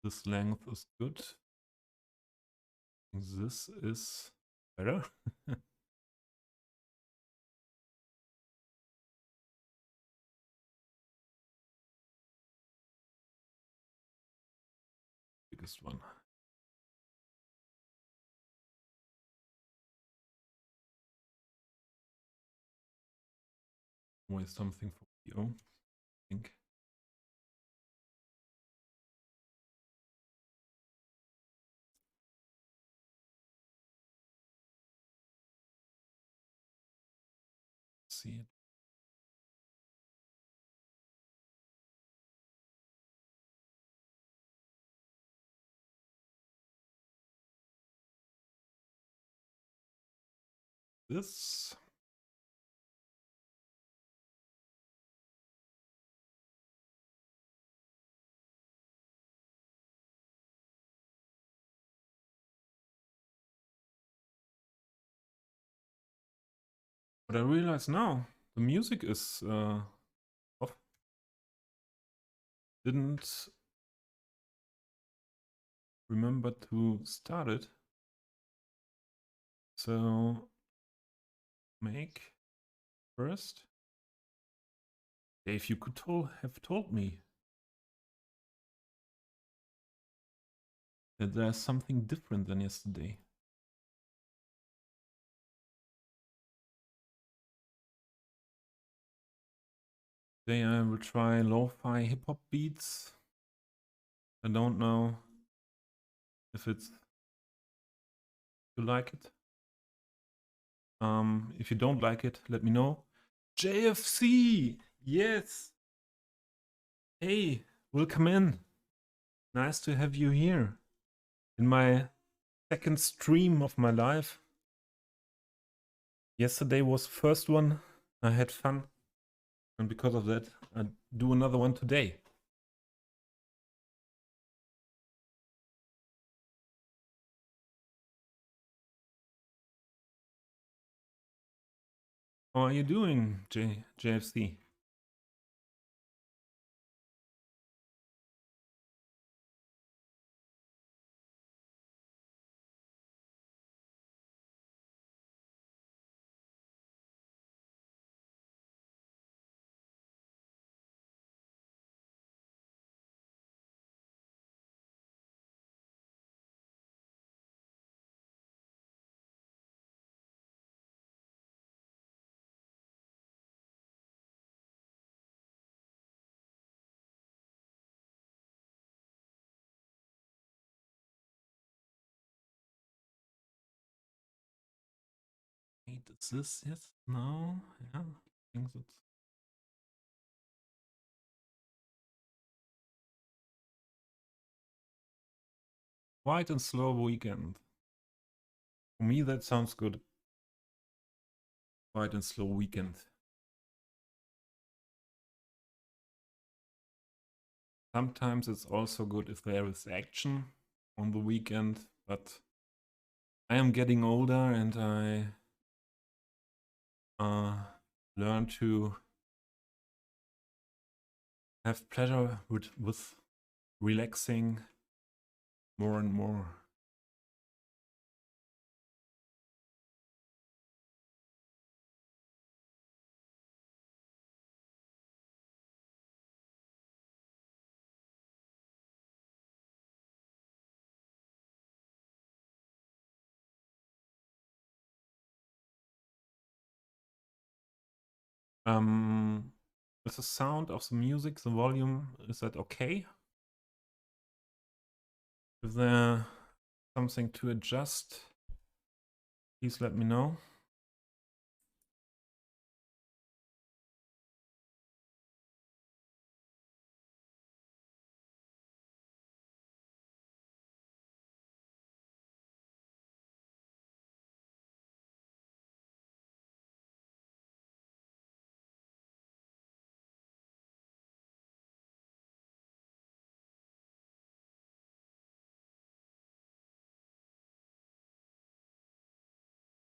This length is good. This is better. Biggest one. Always something for PO, I think. See it. This. But I realize now the music is off. Didn't remember to start it. So make first. Dave, you could have told me that there's something different than yesterday. Today I will try lo-fi hip-hop beats. I don't know if you like it. If you don't like it, let me know. JFC! Yes! Hey, welcome in. Nice to have you here in my second stream of my life. Yesterday was the first one. I had fun. And because of that, I do another one today. How are you doing, JFC? Wait, is this yes? No? Yeah, I think that's. Quiet and slow weekend. For me, that sounds good. Quiet and slow weekend. Sometimes it's also good if there is action on the weekend, but I am getting older and I learn to have pleasure with relaxing more and more. Is the sound of the music, the volume, is that okay? Is there something to adjust? Please let me know.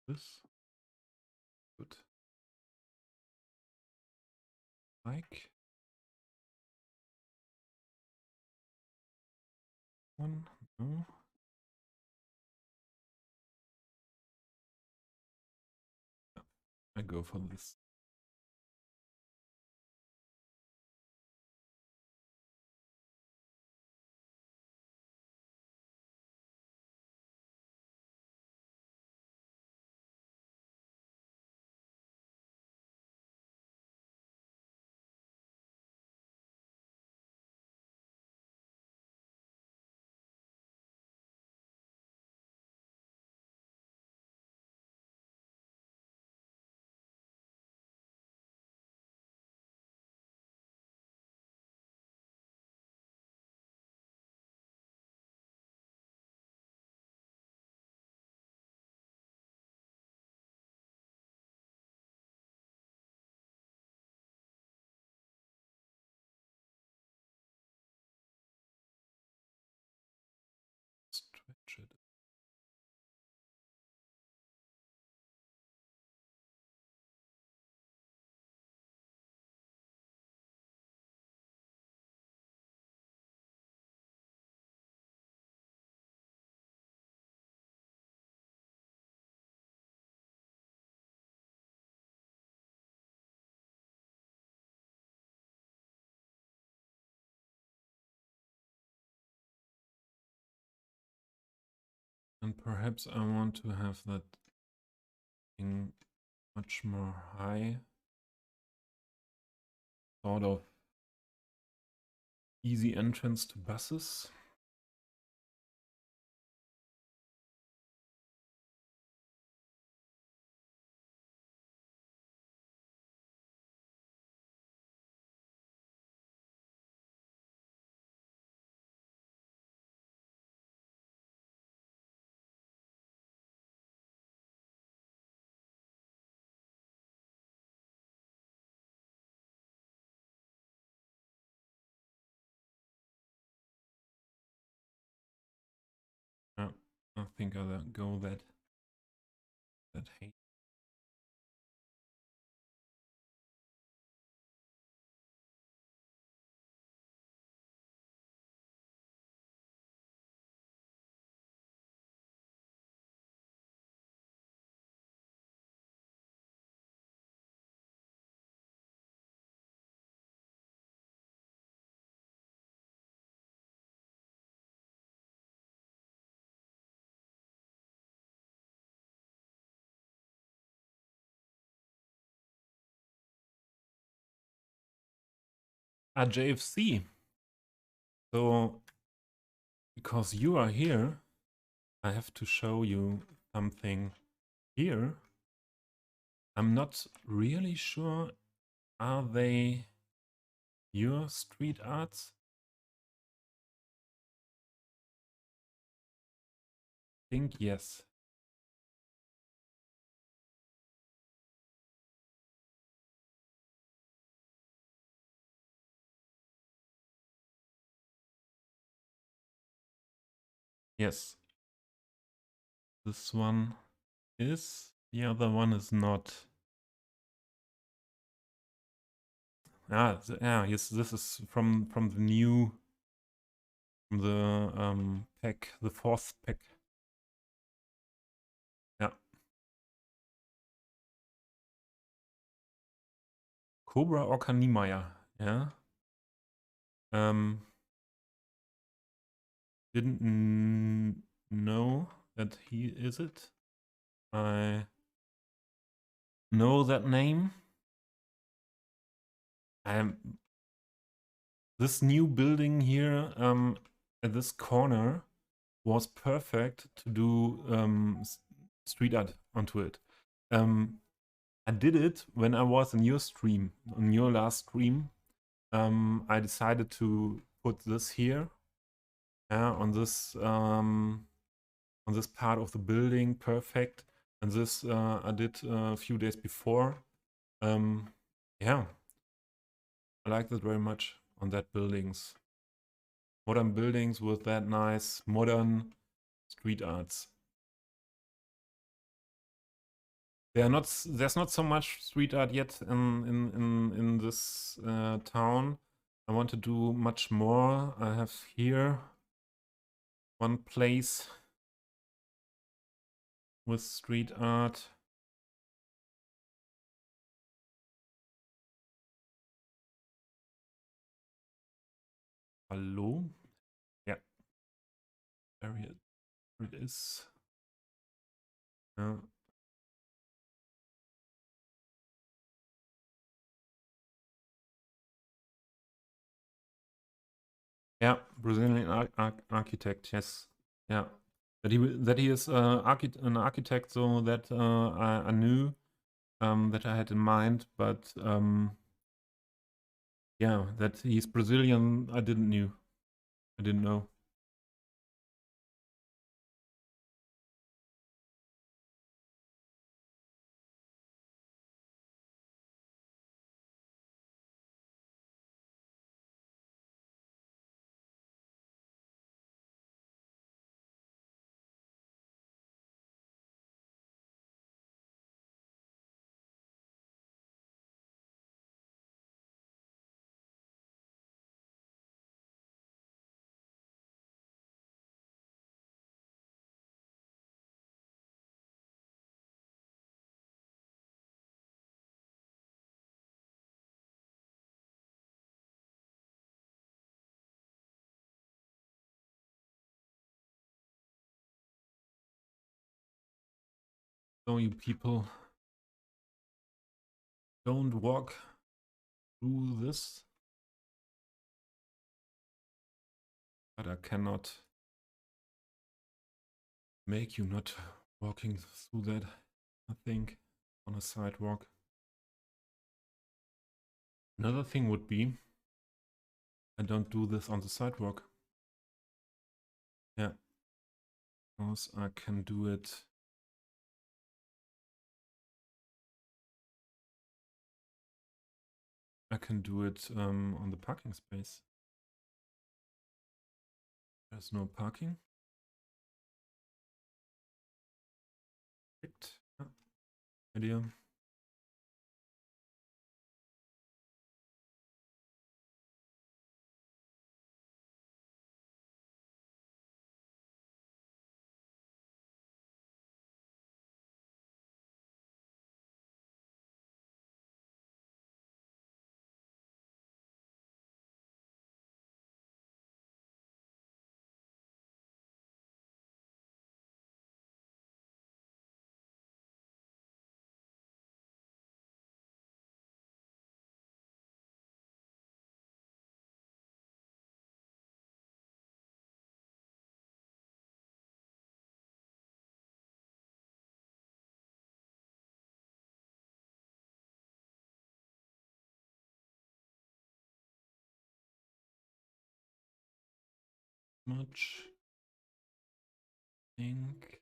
This good. Like one, no. I go for this. Stretch it. And perhaps I want to have that thing much more high. Sort of easy entrance to buses. Yeah, I think I'll go that height. JFC. So, because you are here, I have to show you something here. I'm not really sure. Are they your street arts? I think yes. Yes. This one is. The other one is not. Yeah, yes, this is from the new, from the pack, the fourth pack. Yeah. Cobra or Kanimaya, yeah. Didn't know that he is it. I know that name. This new building here at this corner was perfect to do street art onto it. I did it when I was in your stream, on your last stream. I decided to put this here, on this part of the building, perfect. And this I did a few days before. Yeah, I like that very much on that buildings. Modern buildings with that nice modern street arts. There's not so much street art yet in this town. I want to do much more. I have here one place with street art. Hello? Yeah. There it is. Yeah, Brazilian architect, yes. Yeah. That he is an architect, so that I knew, that I had in mind, but yeah, that he's Brazilian, I didn't know. So you people don't walk through this, but I cannot make you not walking through that, I think, on a sidewalk. Another thing would be, I don't do this on the sidewalk. Yeah, because I can do it. I can do it on the parking space. There's no parking. Perfect. Yeah. Idea. much. I think.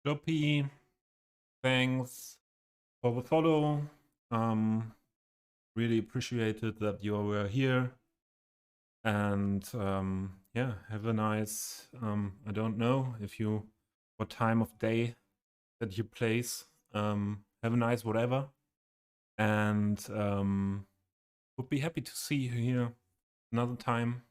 Joppy, thanks for the follow. Really appreciated that you were here. And yeah, have a nice, I don't know if you, what time of day that you place. Have a nice whatever. And would be happy to see you here another time.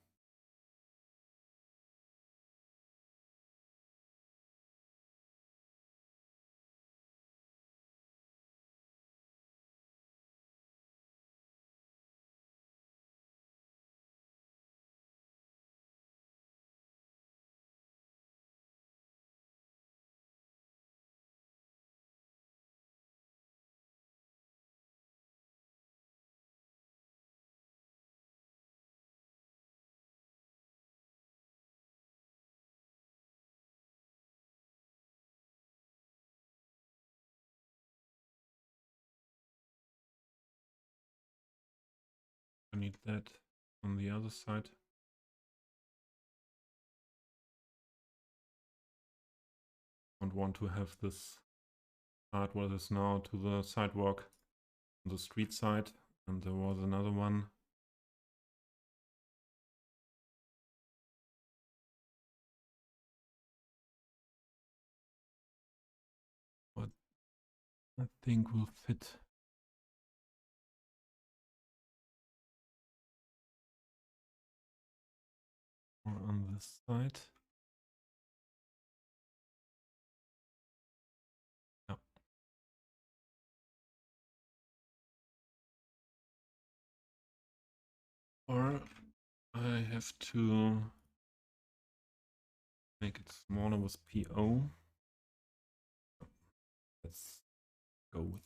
I need that on the other side. Don't want to have this part what is now to the sidewalk on the street side. And there was another one. What I think will fit. Or on this side. Yeah. Or I have to make it smaller with PO. Let's go with.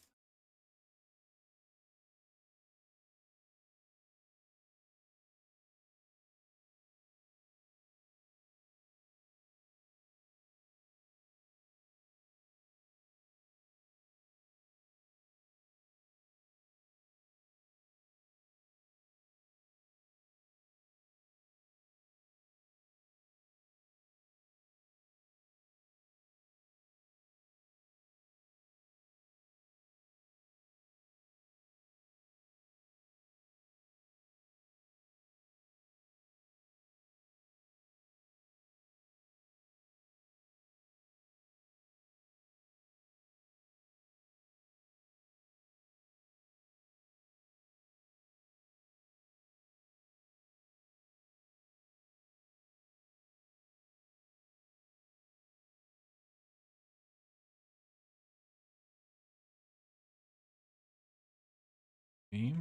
Okay.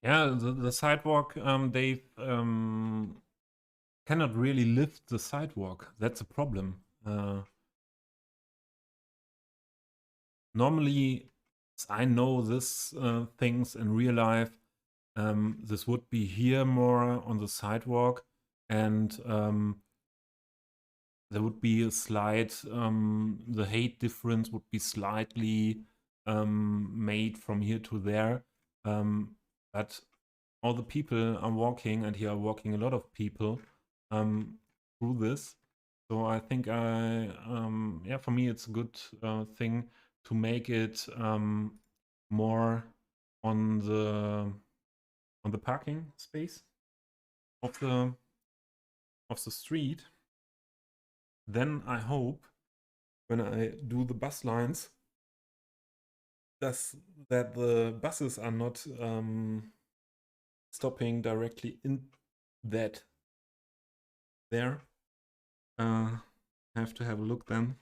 Yeah, the sidewalk, they cannot really lift the sidewalk. That's a problem. Normally, I know this things in real life. This would be here more on the sidewalk, and there would be a slight, the height difference would be slightly made from here to there. But all the people are walking, and here are walking a lot of people through this. So I think yeah, for me it's a good thing to make it more on the parking space of the street. Then I hope when I do the bus lines that the buses are not stopping directly in that there. Have to have a look then.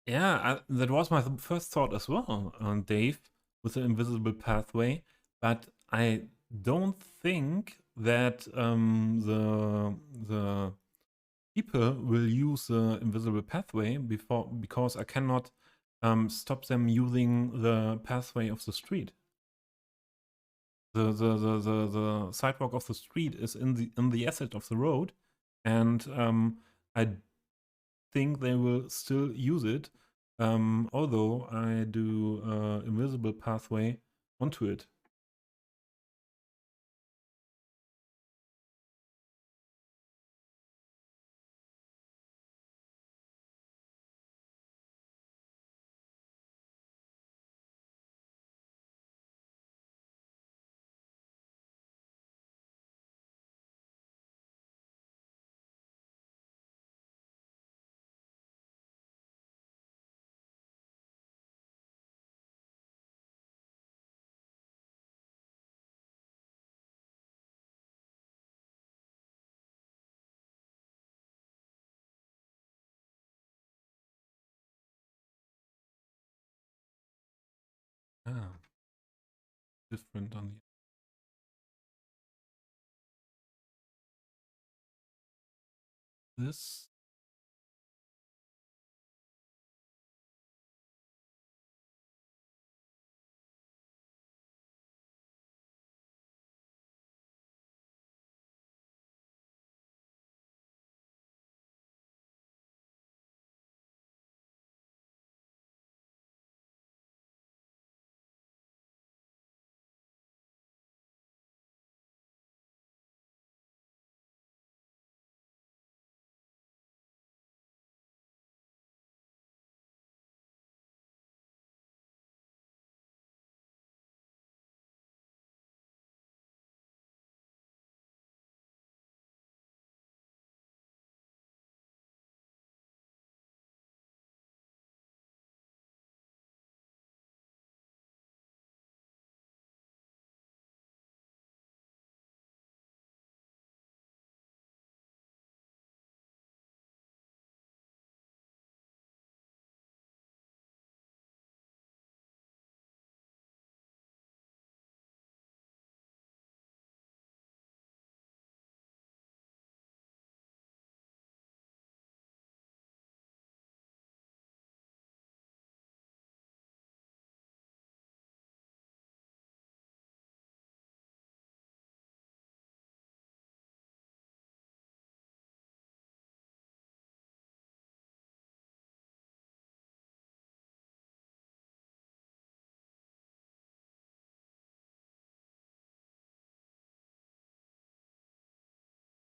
Yeah, that was my first thought as well, Dave, with the invisible pathway. But I don't think that the people will use the invisible pathway because I cannot stop them using the pathway of the street. The sidewalk of the street is in the asset of the road, and I think they will still use it, although I do invisible pathway onto it. Ah, different on this.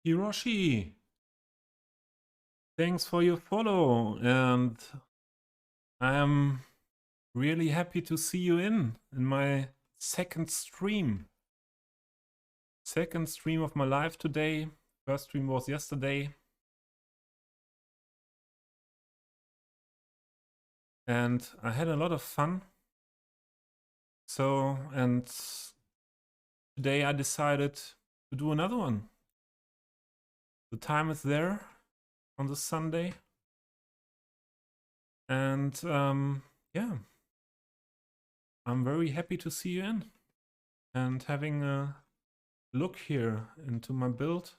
Hiroshi, thanks for your follow, and I'm really happy to see you in my second stream. Second stream of my life today. First stream was yesterday. And I had a lot of fun. So, and today I decided to do another one. the time is there on this Sunday. And yeah, I'm very happy to see you in and having a look here into my build.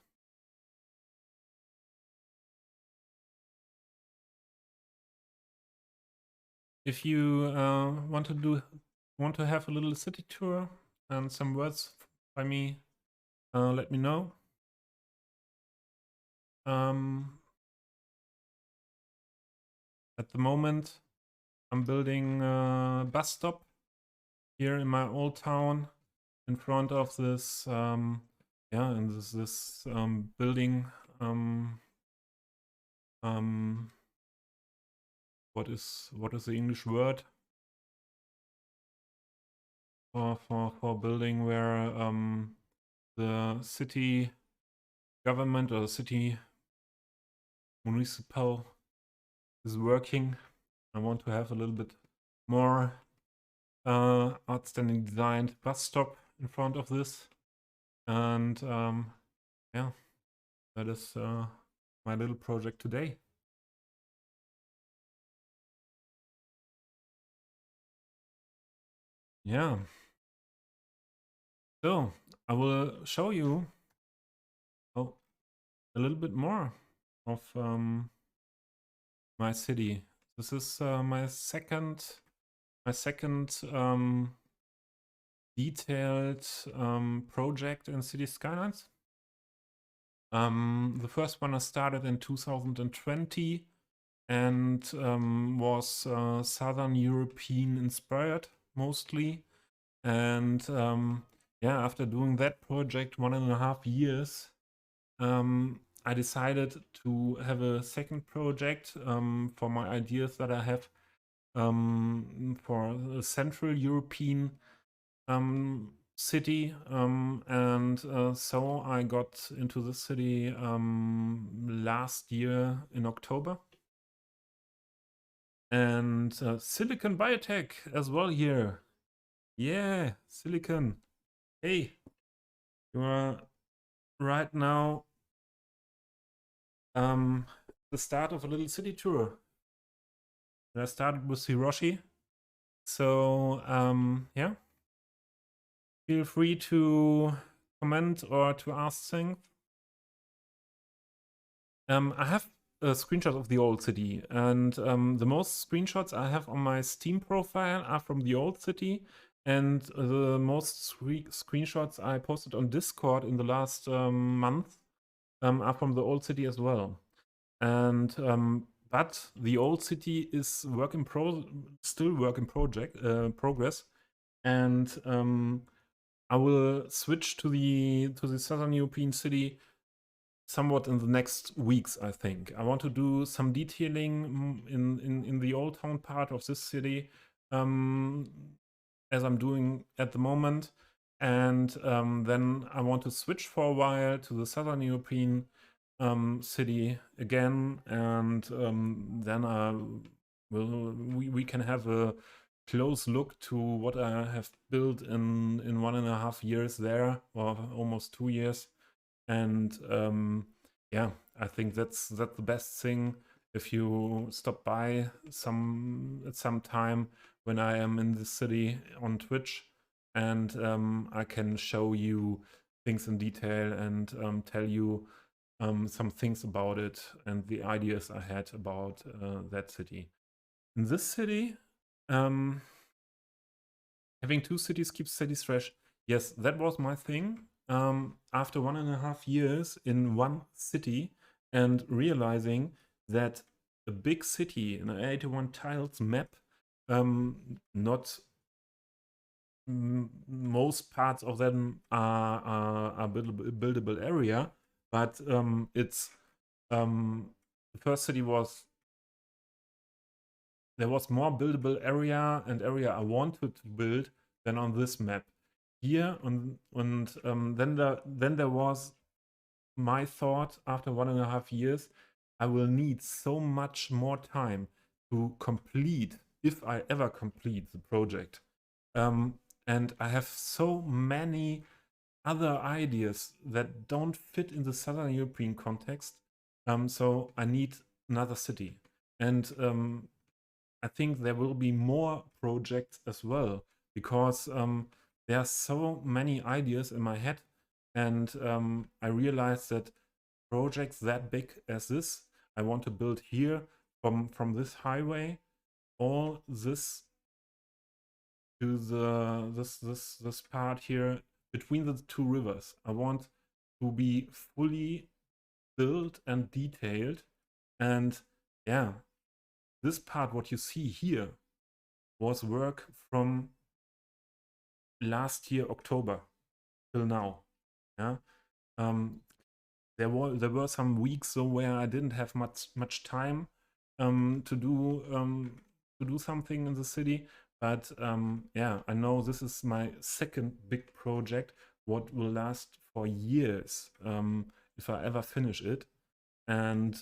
If you want to have a little city tour and some words by me, let me know. At the moment, I'm building a bus stop here in my old town in front of this, in this building. What is the English word for building where the city government or the city municipal is working? I want to have a little bit more outstanding designed bus stop in front of this, and yeah, that is my little project today. Yeah, so I will show you a little bit more of my city. This is my second detailed project in City Skylines. The first one I started in 2020 and was Southern European inspired mostly. And yeah, after doing that project 1.5 years, I decided to have a second project for my ideas that I have for a Central European city, and so I got into the city last year in October. And Silicon Biotech as well here. Yeah, Silicon. Hey, you are right now the start of a little city tour. And I started with Hiroshi. So yeah, feel free to comment or to ask things. I have screenshots of the old city, and the most screenshots I have on my Steam profile are from the old city, and the most screenshots I posted on Discord in the last month are from the old city as well. And but the old city is still work in progress, and I will switch to the Southern European city somewhat in the next weeks, I think. I want to do some detailing in the old town part of this city, as I'm doing at the moment. And then I want to switch for a while to the Southern European city again, and then we can have a close look to what I have built in 1.5 years there, or almost 2 years. And yeah, I think that's the best thing if you stop by at some time when I am in the city on Twitch, and I can show you things in detail and tell you some things about it and the ideas I had about that city. In this city, having 2 cities keeps cities fresh. Yes, that was my thing. After 1.5 years in one city and realizing that a big city in an 81 tiles map, not most parts of them are buildable area, but it's the first city was there was more buildable area and area I wanted to build than on this map here, and then there was my thought after 1.5 years, I will need so much more time to complete, if I ever complete the project. And I have so many other ideas that don't fit in the Southern European context. So I need another city. And I think there will be more projects as well, because there are so many ideas in my head, and I realized that projects that big as this, I want to build here from this highway, all this to this part here between the two rivers. I want to be fully built and detailed, and yeah, this part what you see here was work from last year October till now. Yeah, there were some weeks so where I didn't have much time to do something in the city, but yeah, I know this is my second big project, what will last for years if I ever finish it, and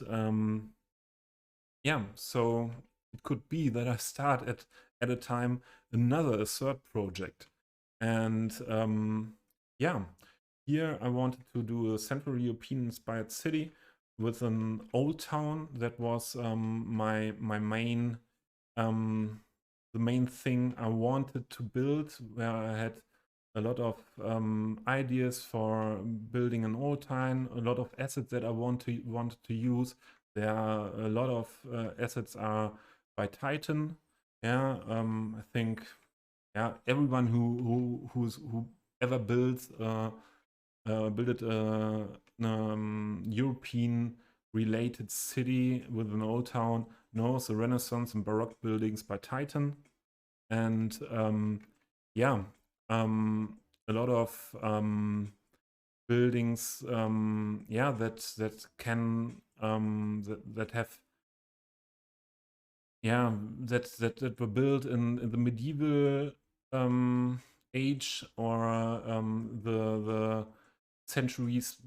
yeah, so it could be that I start at a time a third project, and yeah. Here I wanted to do a Central European inspired city with an old town. That was my main the main thing I wanted to build, where I had a lot of ideas for building an old town, a lot of assets that I wanted to use. There are a lot of assets are by Titan. Yeah, I think yeah, everyone who ever builds built a European related city with an old town knows the Renaissance and Baroque buildings by Titan, and yeah, a lot of buildings, yeah, that can that have yeah that were built in the medieval age, or the centuries,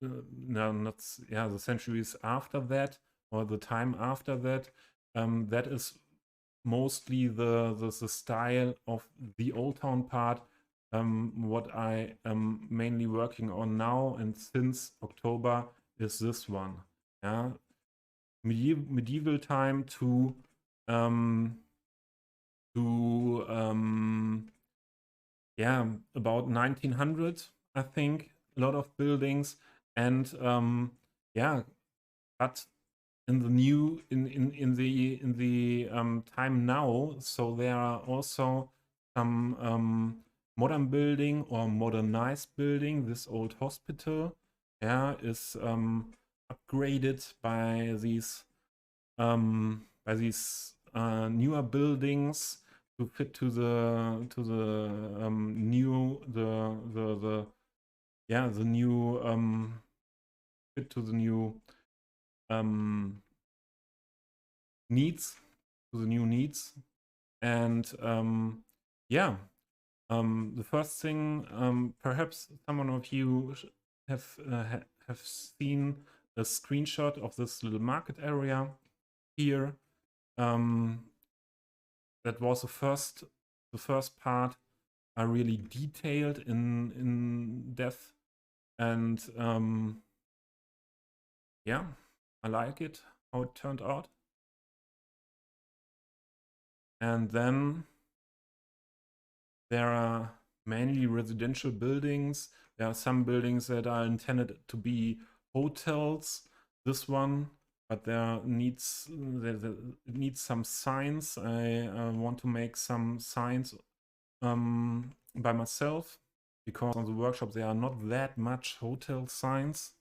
no, not yeah, the centuries after that, or the time after that. That is mostly the style of the Old Town part. What I am mainly working on now, and since October, is this one. Yeah, medieval time um, to yeah, about 1900, I think. A lot of buildings, and yeah, but in the new in the time now, so there are also some modern building or modernized building. This old hospital, yeah, is upgraded by these newer buildings to fit to the new the yeah, the new fit to the new um, needs, to the new needs. And yeah, the first thing, perhaps someone of you have seen a screenshot of this little market area here. That was the first part are really detailed in depth, and yeah, I like it how it turned out. And then there are mainly residential buildings. There are some buildings that are intended to be hotels. This one, but it needs some signs. I want to make some signs by myself, because on the workshop there are not that much hotel signs.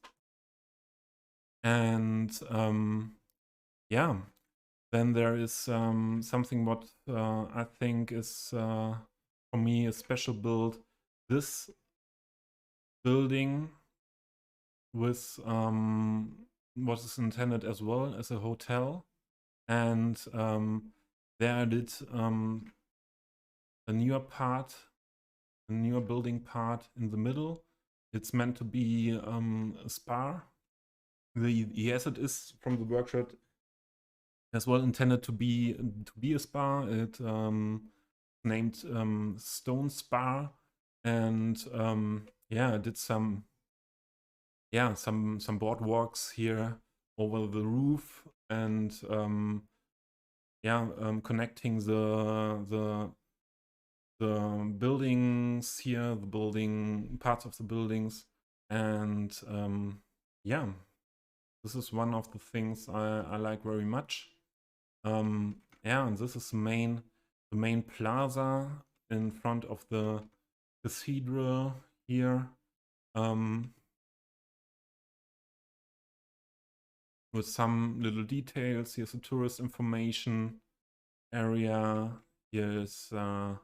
And yeah, then there is something what I think is for me a special build. This building with what is intended as well as a hotel, and there I did a newer building part in the middle. It's meant to be a spa. The asset is from the workshop as well intended to be a spa. It named Stone Spa, and yeah, I did some boardwalks here over the roof and connecting the buildings here, the building parts of the buildings, and yeah, this is one of the things I like very much. Yeah, and this is the main plaza in front of the cathedral here. With some little details. Here's the tourist information area. Here's a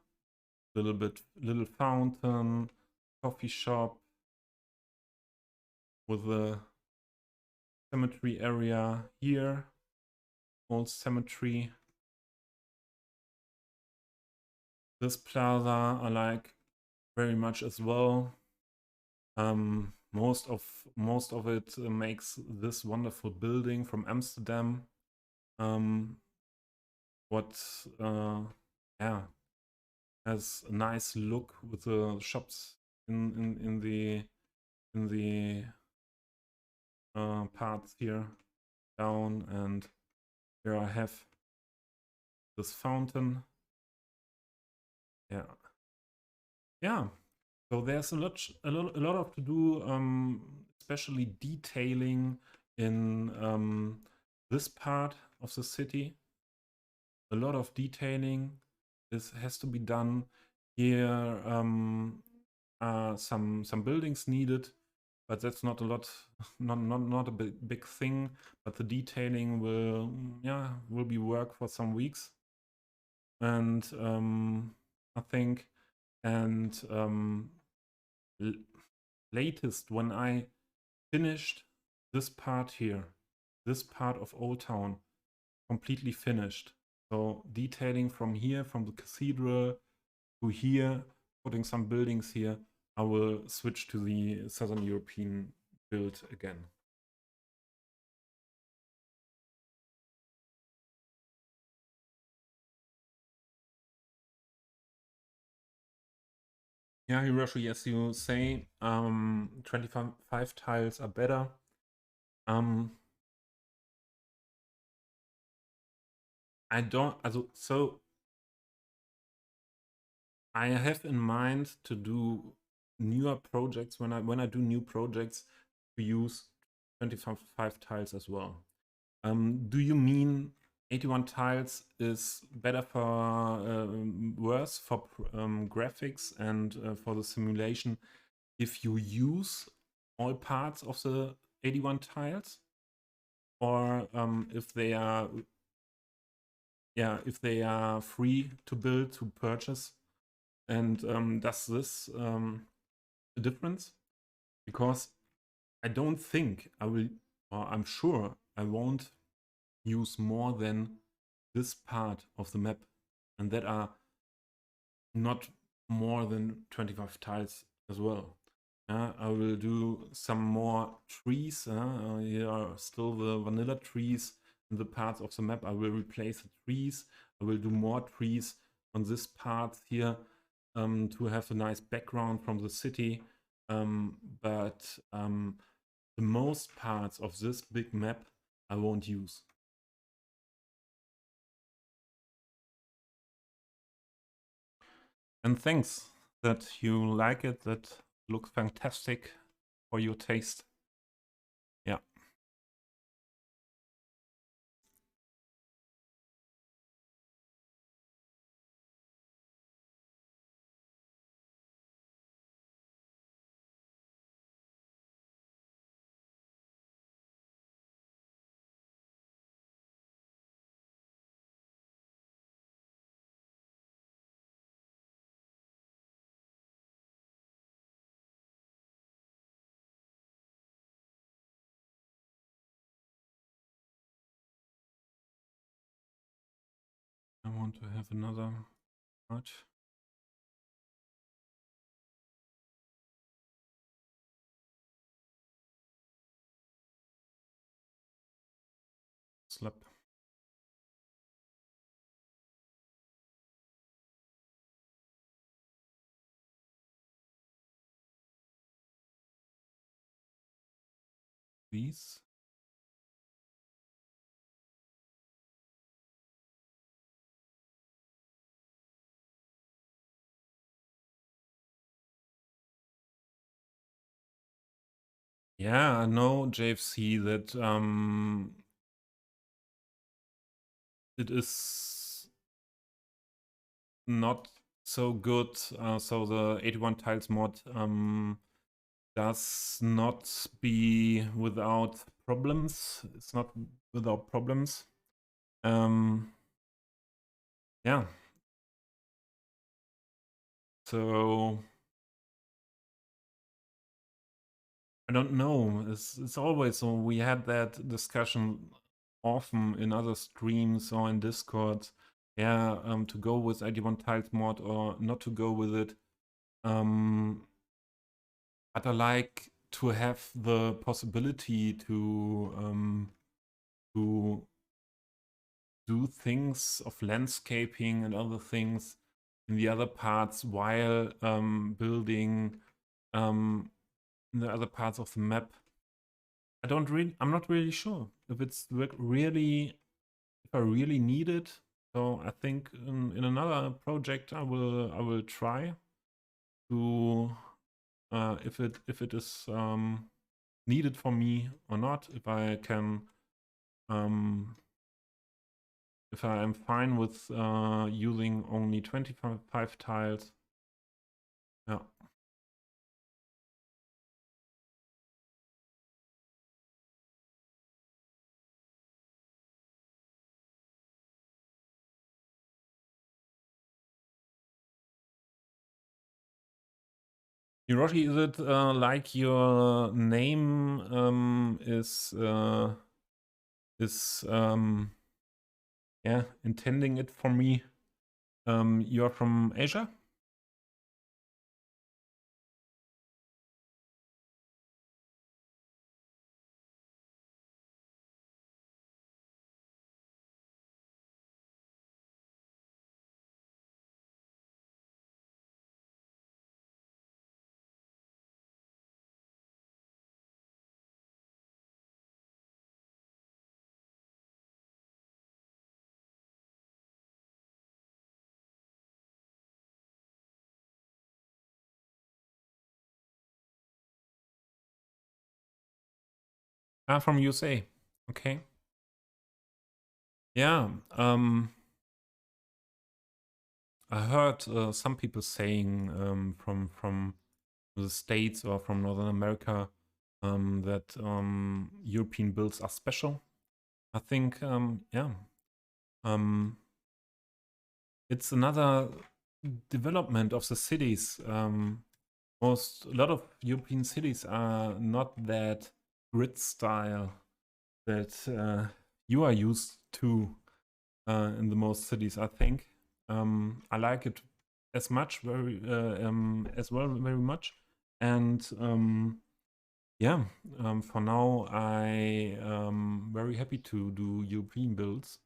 little fountain, coffee shop with a cemetery area here. Old cemetery. This plaza I like very much as well. Most of it makes this wonderful building from Amsterdam. What yeah, has a nice look with the shops in the parts here down, and here I have this fountain. Yeah. So there's a lot of to do, especially detailing in this part of the city. A lot of detailing has to be done here. Some buildings needed, but that's not a lot, not a big thing. But the detailing will be work for some weeks, and I think, and latest when I finished this part here, this part of Old Town, completely finished. So detailing from here, from the cathedral to here, putting some buildings here, I will switch to the Southern European build again. Yeah, Hiroshi, as you say, 25 tiles are better. I don't, so I have in mind to do newer projects when I do new projects to use 25 tiles as well. Do you mean 81 tiles is better for worse for graphics and for the simulation if you use all parts of the 81 tiles, or if they are free to build, to purchase? And does this a difference? Because I don't think I will, or I'm sure I won't use more than this part of the map, and that are not more than 25 tiles as well. I will do some more trees. Here are still the vanilla trees in the parts of the map. I will replace the trees. I will do more trees on this part here to have a nice background from the city. But the most parts of this big map I won't use. And thanks that you like it. That looks fantastic for your taste. Yeah. I want to have another part. Slab. please. Yeah, I know, JFC, that it is not so good. So the 81 tiles mod does not be without problems. It's not without problems. Yeah. So I don't know. It's always so. We had that discussion often in other streams or in Discord. Yeah, to go with 81 tiles mod or not to go with it. But I like to have the possibility to do things of landscaping and other things in the other parts while building in the other parts of the map. I'm not really sure if it's really, if I really need it. So I think in another project I will try to if it is needed for me or not. If I can if I am fine with using only 25 tiles. Yeah. Hiroshi, is it like your name is yeah, intending it for me? You're from Asia? Ah, from USA. Okay. Yeah. I heard some people saying from the States or from Northern America that European builds are special. I think yeah. It's another development of the cities. A lot of European cities are not that grid style that you are used to in the most cities, I think. I like it as well very much, and yeah, for now I am very happy to do European builds,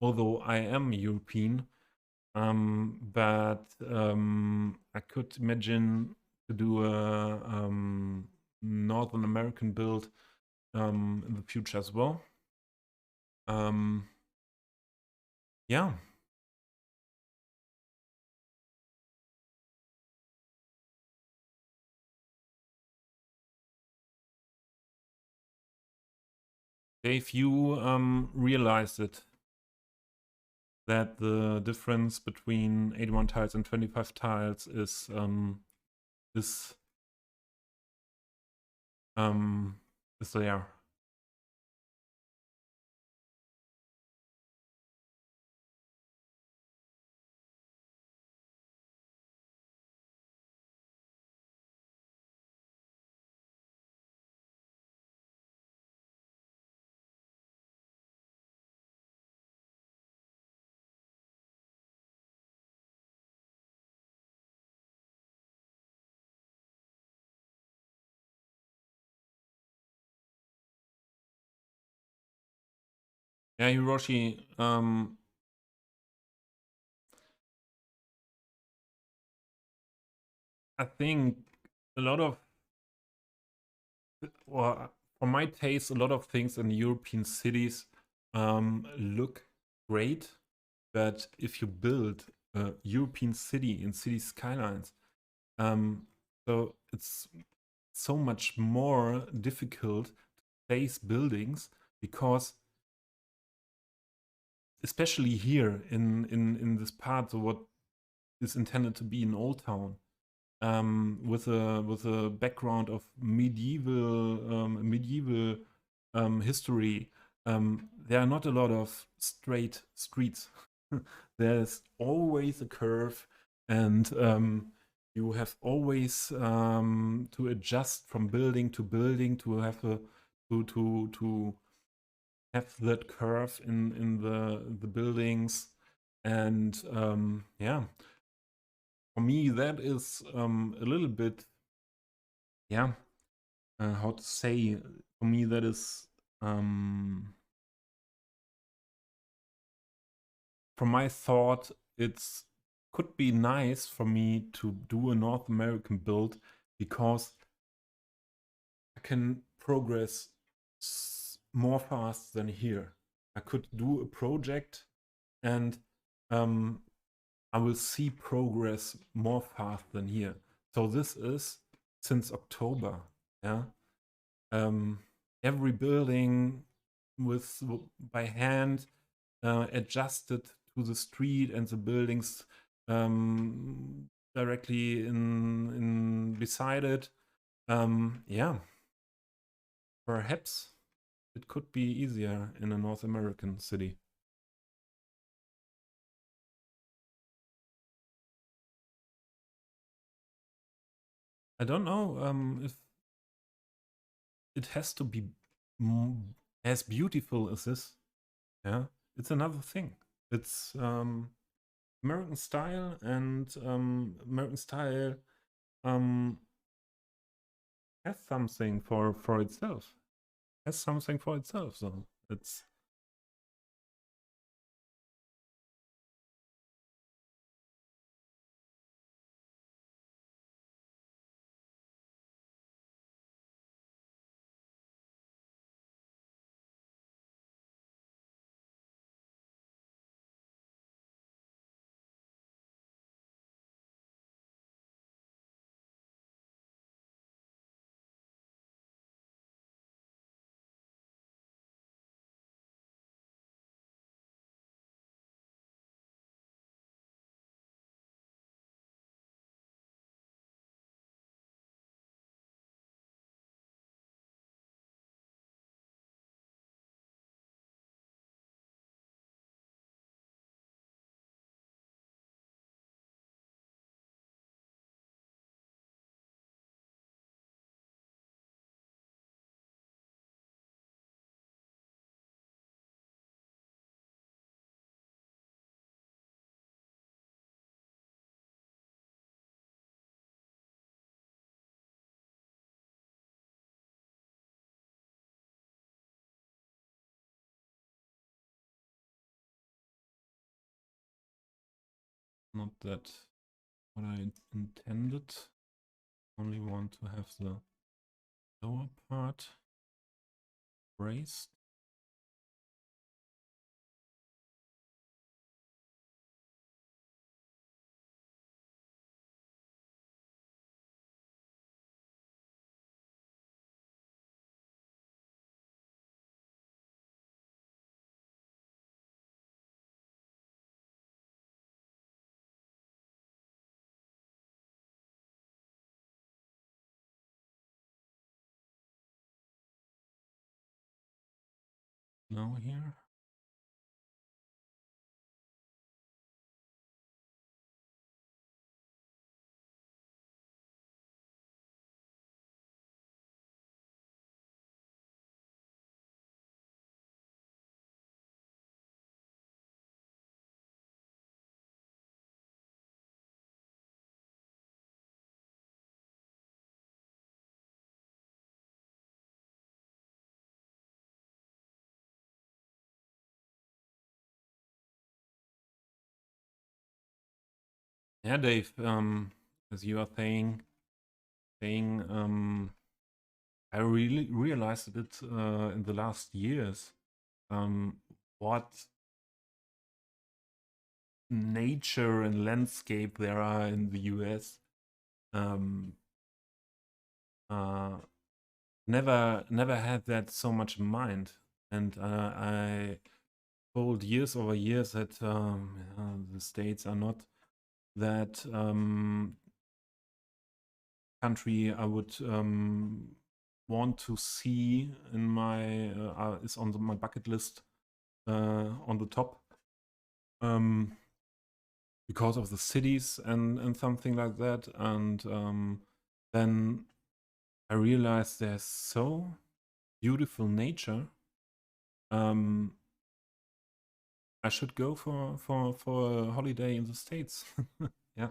although I am European. But I could imagine to do a Northern American build in the future as well. Yeah. Dave, you realized it, that the difference between 81 tiles and 25 tiles is is there. Yeah, Hiroshi, I think a lot of, well, for my taste, a lot of things in European cities look great, but if you build a European city in city skylines, so it's so much more difficult to place buildings because especially here in this part, so what is intended to be an old town, with a background of medieval history, there are not a lot of straight streets. There's always a curve, and you have always to adjust from building to building to have a to have that curve in the buildings, and yeah, for me that is a little bit, yeah, how to say, for me that is from my thought, it's could be nice for me to do a North American build because I can progress more fast than here. I could do a project and um, I will see progress more fast than here. So this is since October, yeah. Um, every building with by hand adjusted to the street and the buildings directly in beside it. Yeah, perhaps it could be easier in a North American city. I don't know if it has to be as beautiful as this. Yeah, it's another thing. It's American style, and American style um, has something for itself. Has something for itself. So it's not that what I intended. Only want to have the lower part raised. Now here. Yeah, Dave. As you are saying, I really realized it in the last years. What nature and landscape there are in the US. Um, uh, never had that so much in mind, and I told years over years that the states are not that country I would want to see in my is on my bucket list on the top. Because of the cities and something like that. And then I realized there's so beautiful nature. I should go for a holiday in the States. Yeah.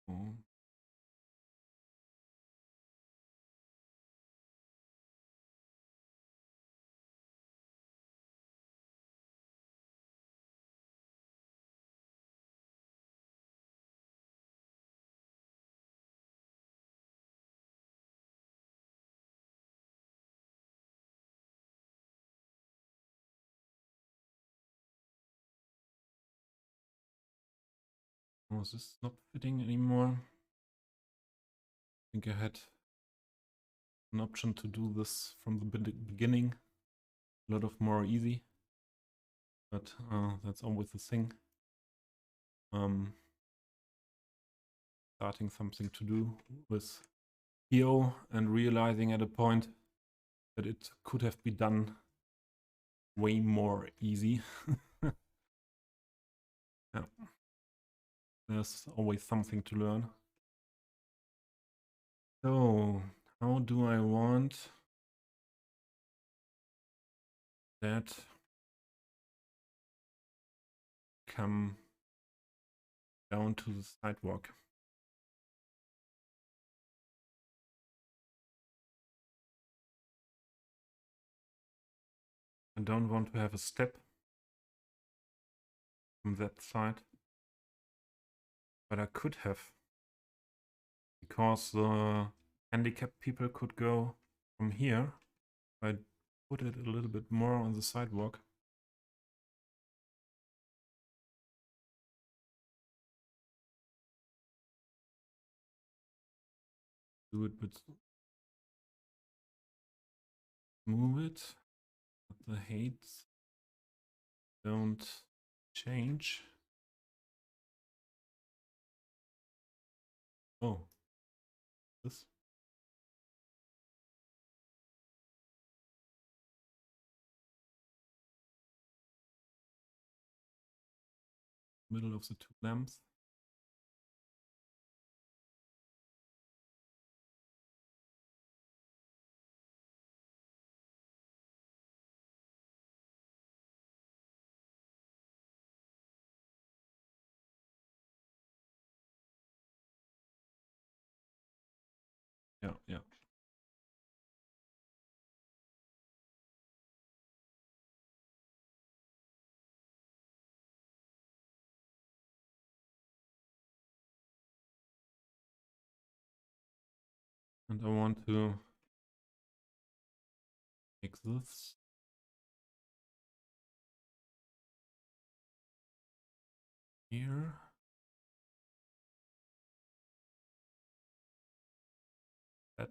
Oh. Oh, is this not fitting anymore? I think I had an option to do this from the beginning. A lot of more easy, but that's always the thing. Starting something to do with PO and realizing at a point that it could have been done way more easy. Yeah, there's always something to learn. So, how do I want that come down to the sidewalk? I don't want to have a step from that side, but I could have, because the handicapped people could go from here. I put it a little bit more on the sidewalk. Do it, but move it. But the heights don't change. Oh, this middle of the two lamps. Yeah, yeah. And I want to make this here. That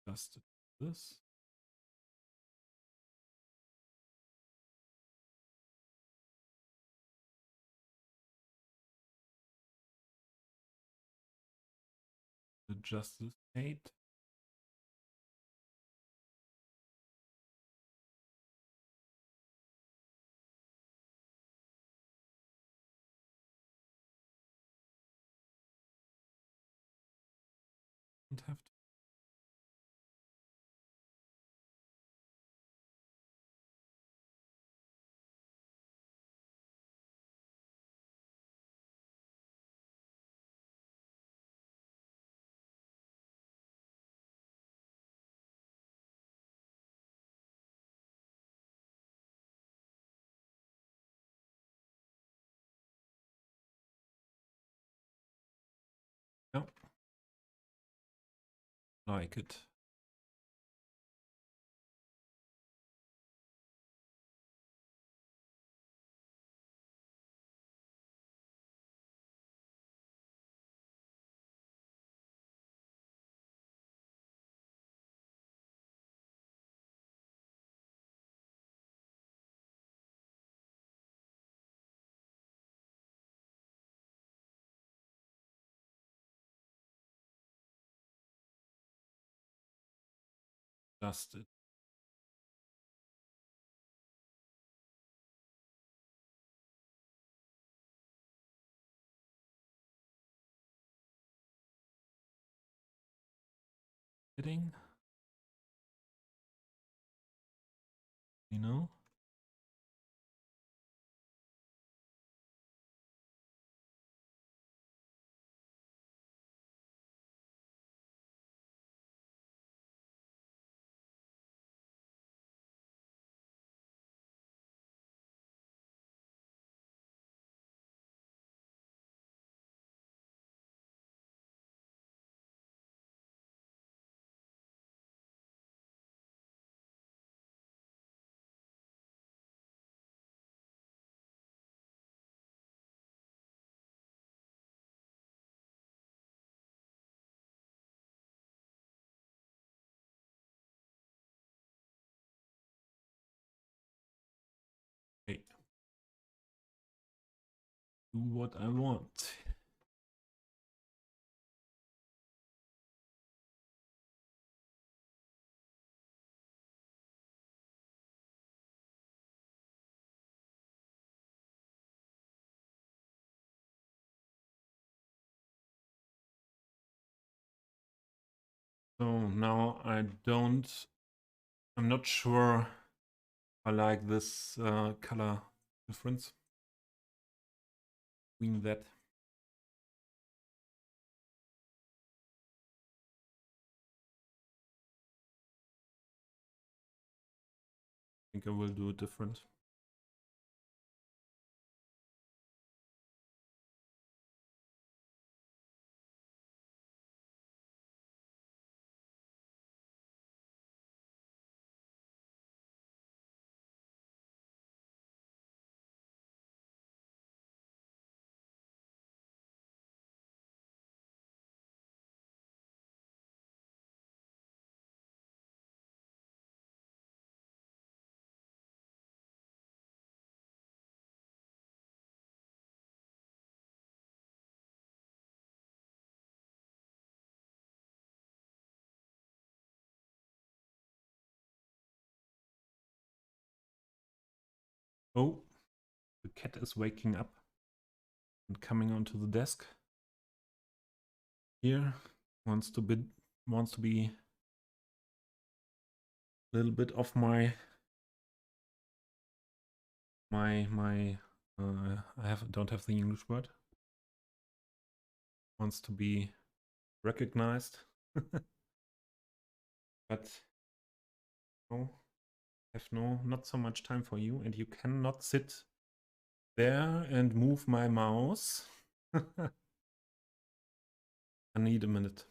just this. Adjust the state. Don't have to. Yeah. Like it. Dusted. Fitting. You know? Hey. Do what I want. So now I'm not sure I like this color difference between that. I think I will do it different. Oh, the cat is waking up and coming onto the desk. Here, wants to be a little bit of my I don't have the English word. Wants to be recognized. But no, have not so much time for you, and you cannot sit there and move my mouse. I need a minute.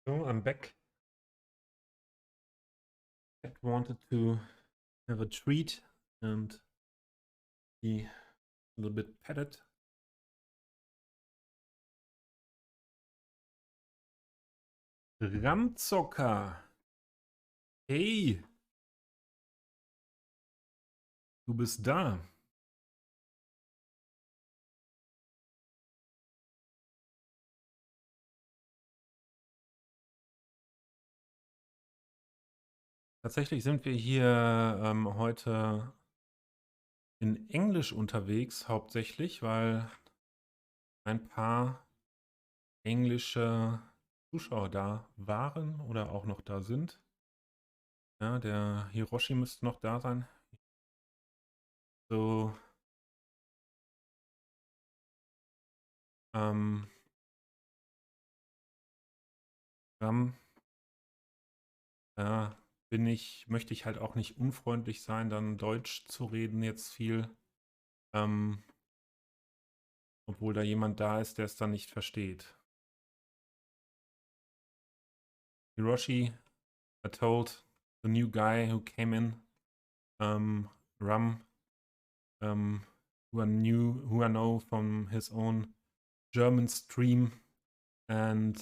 So I'm back. I wanted to have a treat and be a little bit petted. Ramzocker. Hey, du bist da. Tatsächlich sind wir hier heute in Englisch unterwegs, hauptsächlich, weil ein paar englische Zuschauer da waren oder auch noch da sind. Ja, der Hiroshi müsste noch da sein. So, ähm, Ram, ja, möchte ich halt auch nicht unfreundlich sein, dann Deutsch zu reden jetzt viel, ähm, obwohl da jemand da ist, der es dann nicht versteht. Hiroshi, I told the new guy who came in, Ram, who I know from his own German stream, and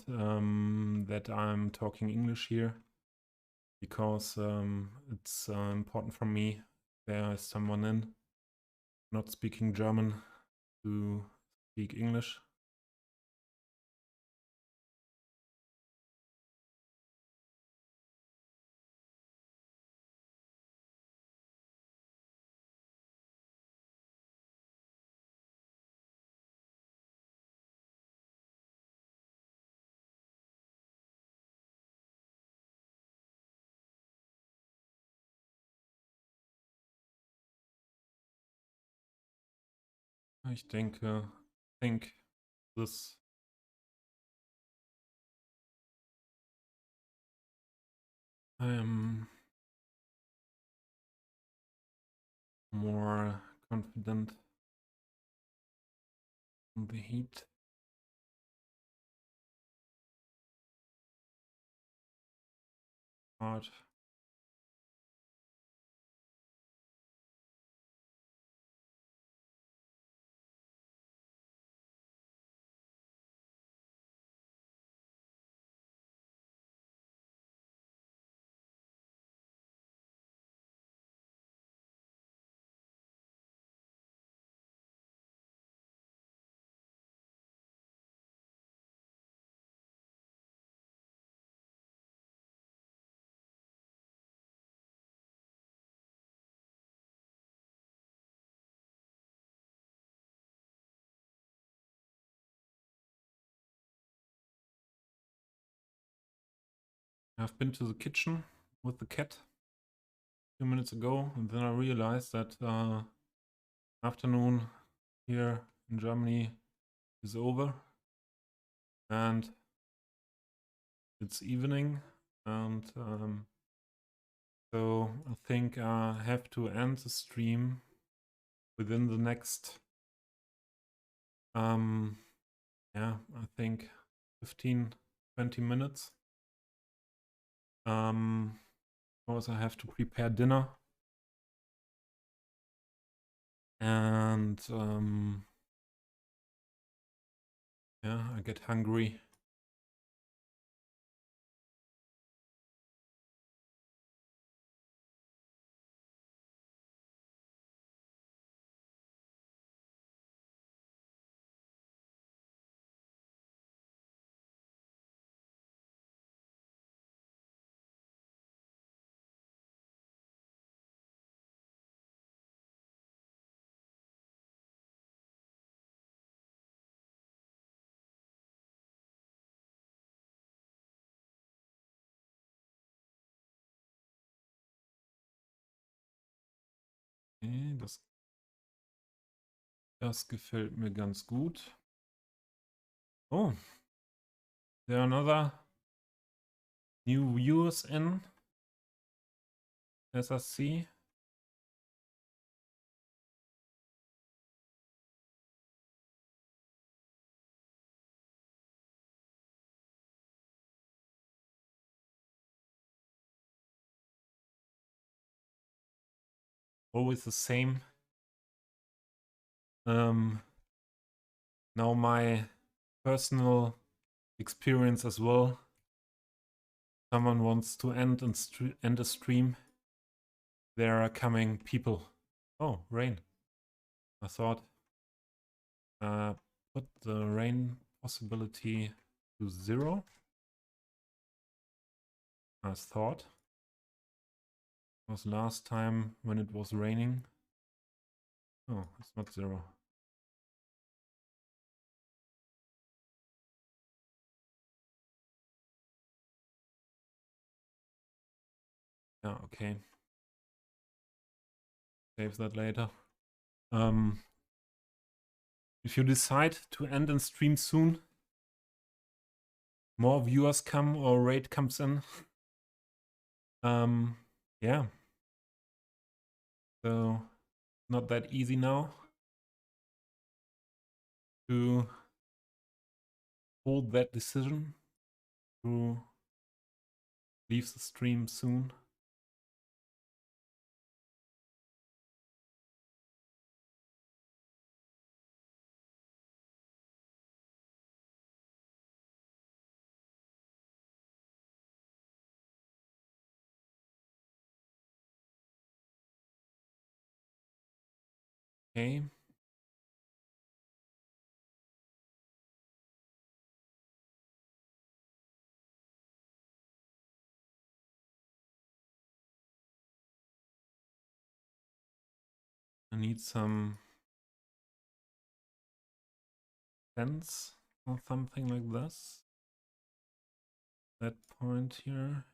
that I'm talking English here because it's important for me. There is someone in not speaking German to speak English. Ich denke, think this I am more confident in the heat part. I've been to the kitchen with the cat a few minutes ago, and then I realized that afternoon here in Germany is over, and it's evening, and so I think I have to end the stream within the next, yeah, I think 15, 20 minutes. Because I have to prepare dinner. And yeah, I get hungry. Okay, das gefällt mir ganz gut. Oh, there are another new viewers in, as I see. always the same. Now my personal experience as well. Someone wants to end a stream. There are coming people. Oh, rain. I thought put the rain possibility to 0. As thought. Was last time when it was raining. Oh, it's not 0. Yeah, okay. Save that later. If you decide to end and stream soon, more viewers come or raid comes in. Yeah. So not that easy now to hold that decision to leave the stream soon. Okay. I need some fence or something like this. That point here.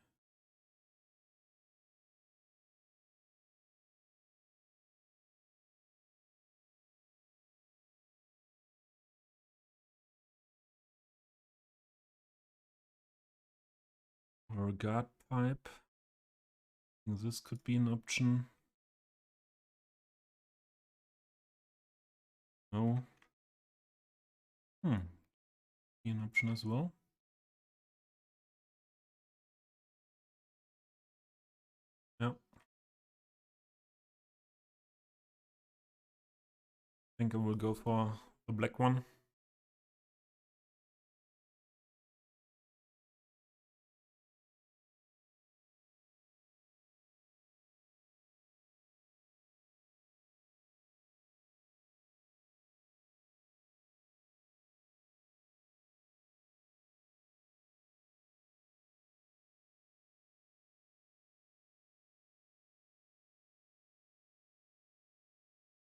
Or a guard pipe. This could be an option. No. Be an option as well. Yeah. I think I will go for the black one.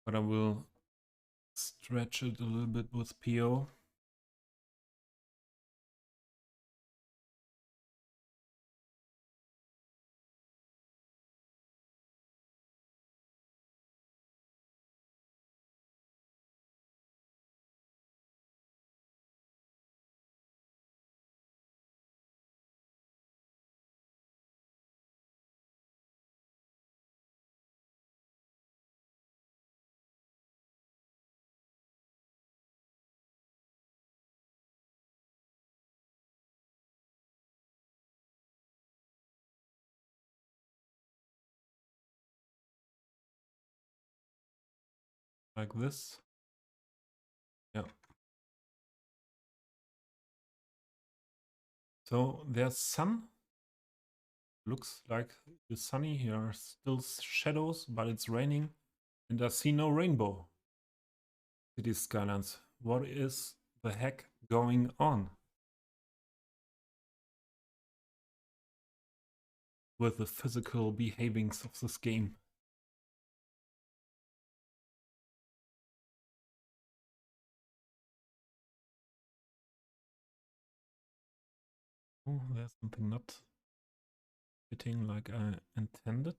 But I will stretch it a little bit with PO. Like this. Yeah. So there's sun. Looks like it's sunny. Here are still shadows, but it's raining. And I see no rainbow. City Skylines. What is the heck going on with the physical behavings of this game? Oh, there's something not fitting like I intended.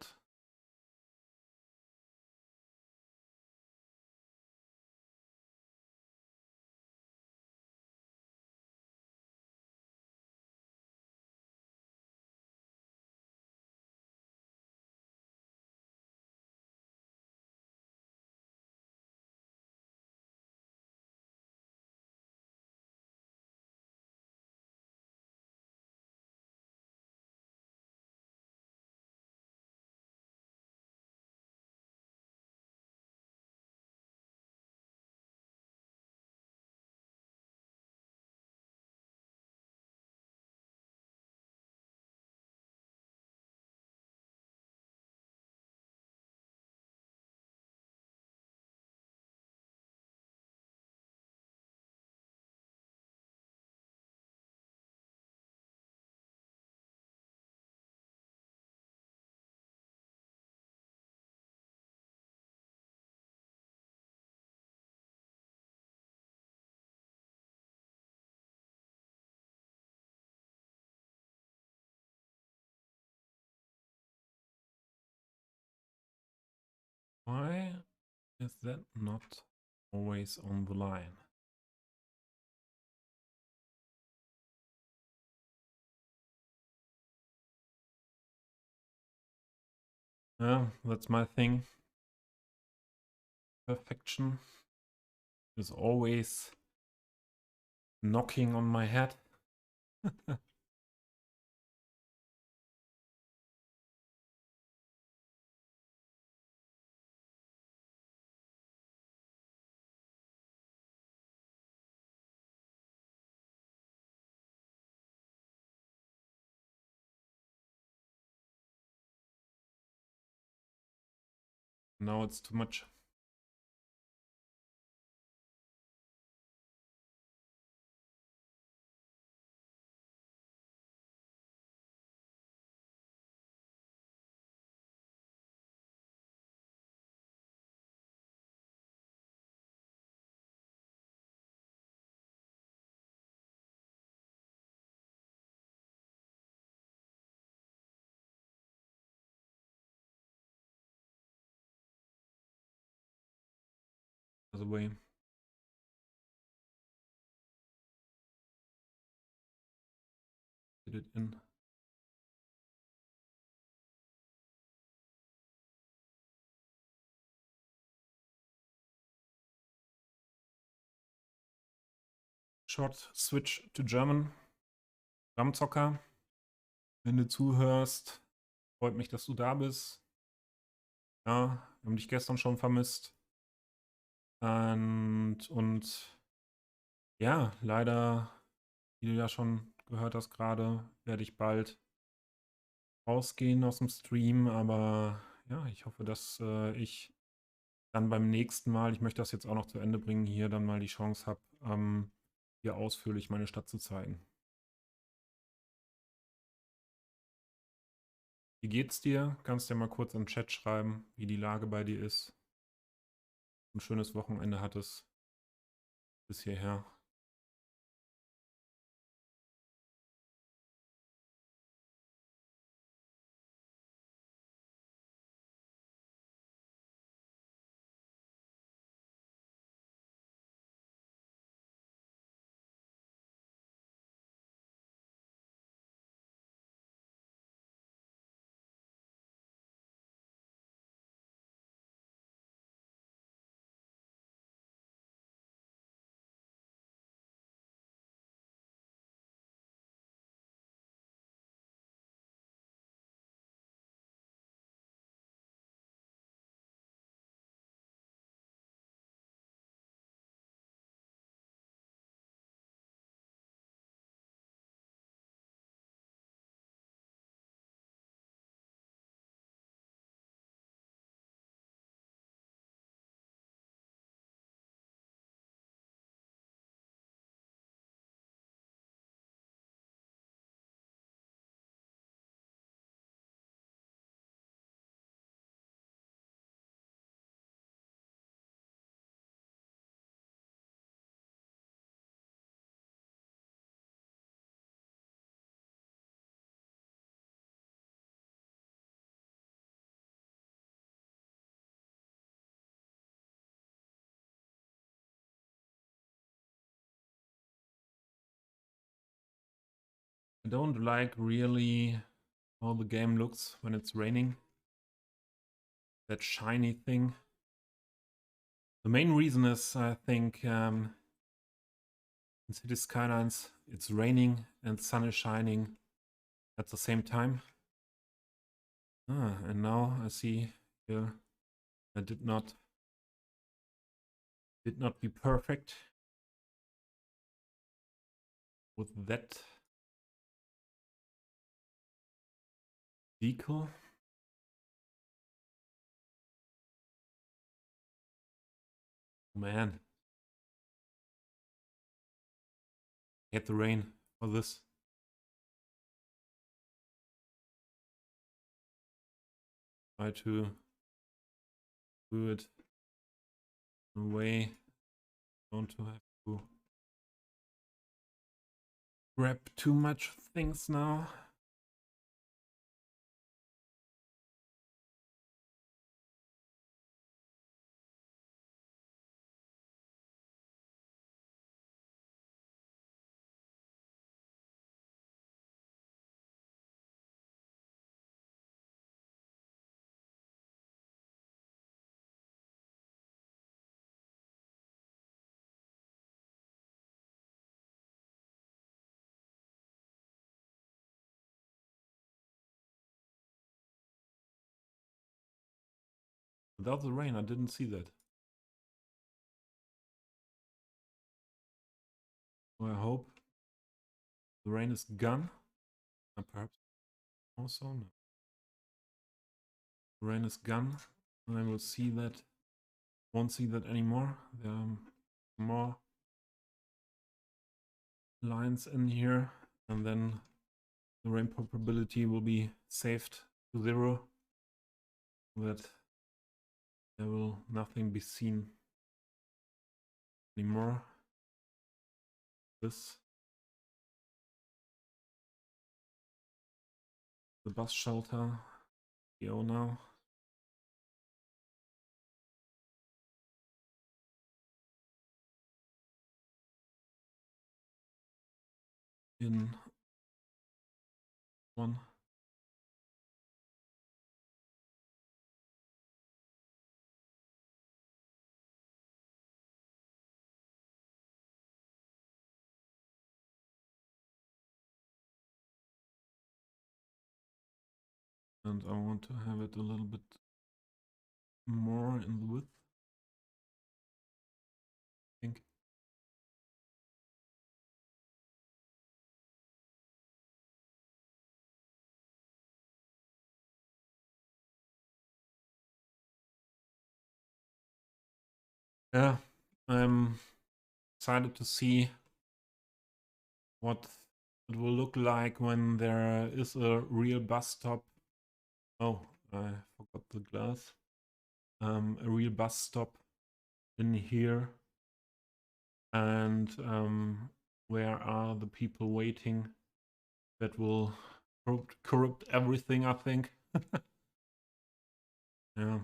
Is that not always on the line? Yeah, that's my thing. Perfection is always knocking on my head. Now it's too much. By the way, did it in. Short switch to German. Stammzocker, wenn du zuhörst, freut mich, dass du da bist. Ja, wir haben dich gestern schon vermisst. Und ja, leider, wie du ja schon gehört hast gerade, werde ich bald rausgehen aus dem Stream. Aber ja, ich hoffe, dass ich dann beim nächsten Mal, ich möchte das jetzt auch noch zu Ende bringen, hier dann mal die Chance habe, hier ausführlich meine Stadt zu zeigen. Wie geht's dir? Kannst du ja mal kurz im Chat schreiben, wie die Lage bei dir ist. Ein schönes Wochenende hattest bis hierher. I don't like really how the game looks when it's raining. That shiny thing. The main reason is, I think, in City Skylines, it's raining and sun is shining at the same time. And now I see here I did not be perfect with that decal. Man, I hate the rain for this. Try to do it in a way don't have to grab too much things now. Without the rain, I didn't see that. So I hope the rain is gone. And perhaps also no. The rain is gone. I will see that. Won't see that anymore. There are more lines in here, and then the rain probability will be saved to 0. That there will nothing be seen anymore. This the bus shelter. Go now. In one. And I want to have it a little bit more in the width, I think. Yeah, I'm excited to see what it will look like when there is a real bus stop. Oh, I forgot the glass. A real bus stop in here. And where are the people waiting? That will corrupt everything, I think. Yeah.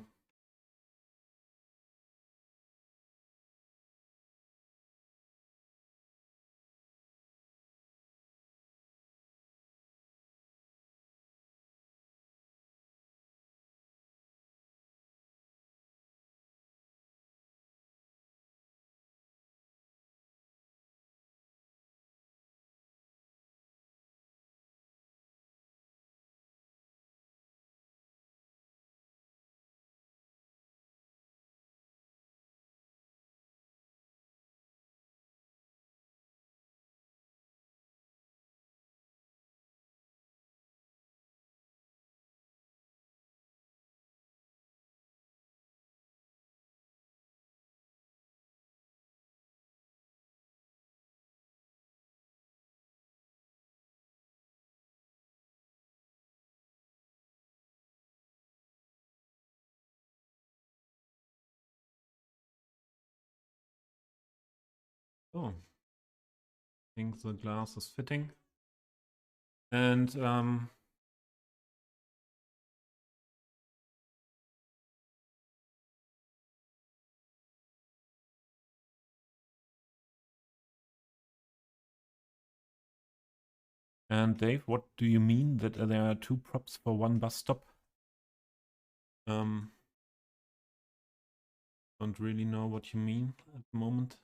Oh, I think the glass is fitting. And Dave, what do you mean that there are 2 props for 1 bus stop? Don't really know what you mean at the moment.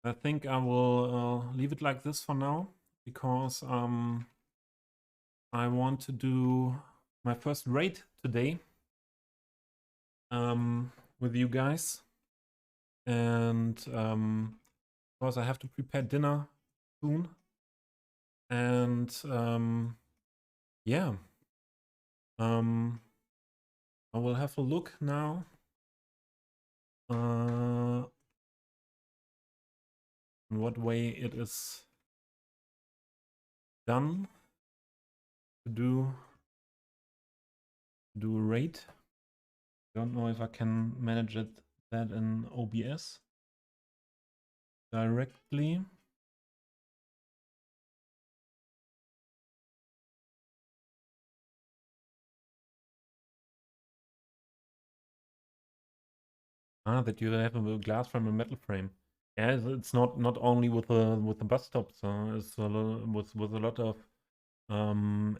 I think I will leave it like this for now, because I want to do my first raid today with you guys. And because I have to prepare dinner soon. And yeah, I will have a look now. In what way it is done to do a raid. Don't know if I can manage that in OBS directly. That you have a glass frame and metal frame. Yeah, it's not only with the bus stops. It's with a lot of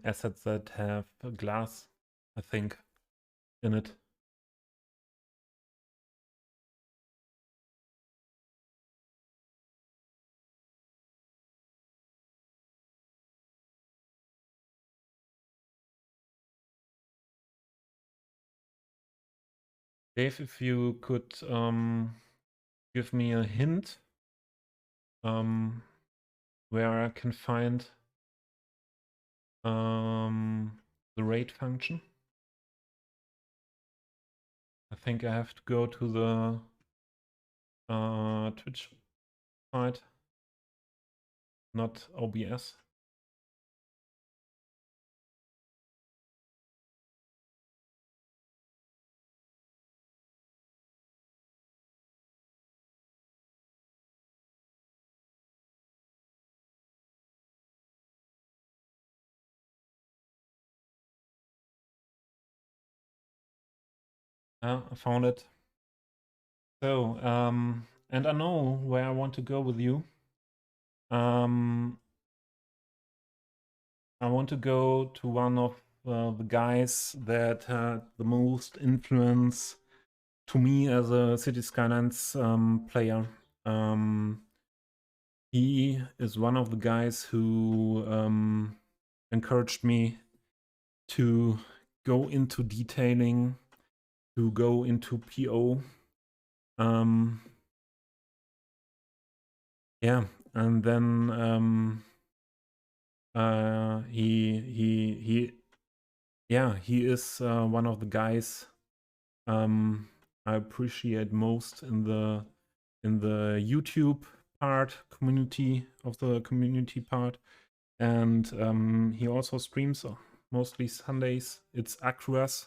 assets that have glass, I think, in it. Dave, if you could give me a hint where I can find the rate function. I think I have to go to the Twitch site, not OBS. I found it. So, and I know where I want to go with you. I want to go to one of the guys that had the most influence to me as a City Skylines player. He is one of the guys who encouraged me to go into detailing, to go into PO. Yeah, and then he is one of the guys I appreciate most in the YouTube part community of the community part, and he also streams mostly Sundays. It's Acruas.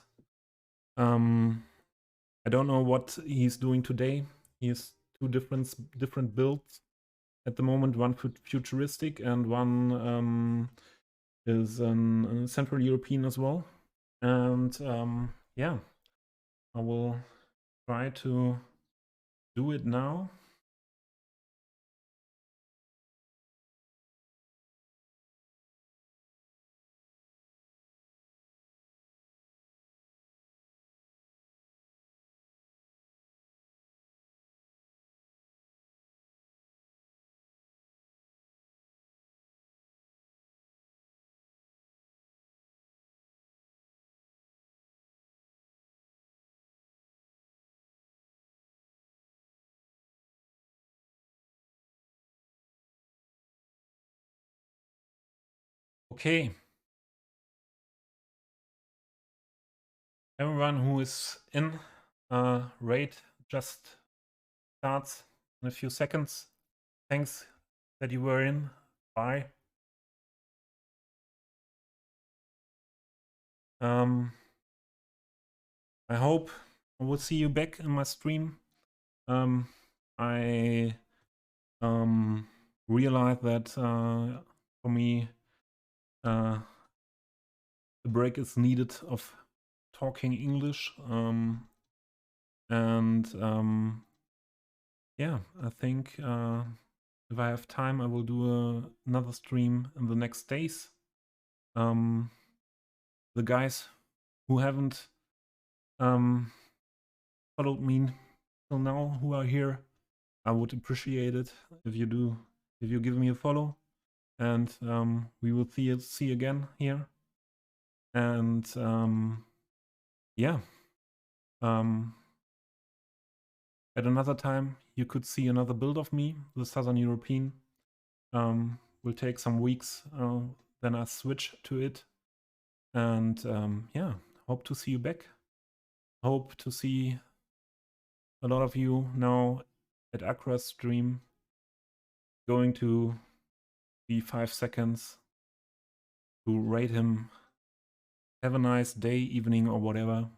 I don't know what he's doing today. He has two different builds at the moment. One futuristic and one is an Central European as well. And yeah, I will try to do it now. Okay. Everyone who is in, raid just starts in a few seconds. Thanks that you were in. Bye. I hope I will see you back in my stream. I realized that for me the break is needed of talking English, and yeah, I think if I have time I will do another stream in the next days. The guys who haven't followed me till now, who are here, I would appreciate it if you do, if you give me a follow, and we will see again here. And yeah, at another time you could see another build of me, the Southern European. Will take some weeks, then I switch to it. And yeah, hope to see you back. Hope to see a lot of you now at Akra's stream. Going to be 5 seconds to rate him. Have a nice day, evening, or whatever.